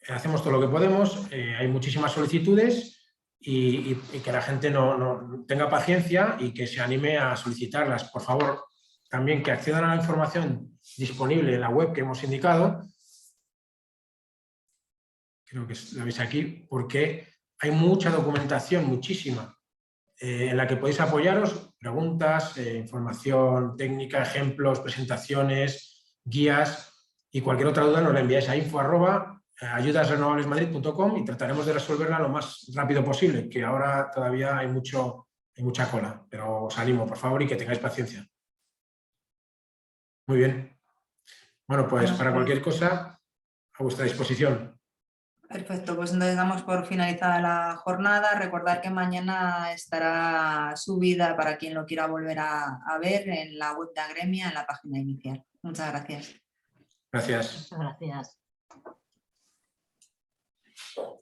Hacemos todo lo que podemos, hay muchísimas solicitudes y que la gente no tenga paciencia y que se anime a solicitarlas. Por favor, también que accedan a la información disponible en la web que hemos indicado. Creo que la veis aquí, porque hay mucha documentación, muchísima, en la que podéis apoyaros, preguntas, información técnica, ejemplos, presentaciones, guías, y cualquier otra duda nos la enviáis a info@ayudasrenovablesmadrid.com y trataremos de resolverla lo más rápido posible, que ahora todavía hay mucha cola, pero os animo, por favor, y que tengáis paciencia. Muy bien. Bueno, pues para cualquier cosa, a vuestra disposición. Perfecto, pues entonces damos por finalizada la jornada. Recordar que mañana estará subida para quien lo quiera volver a ver en la web de Agremia, en la página inicial. Muchas gracias. Gracias. Muchas gracias.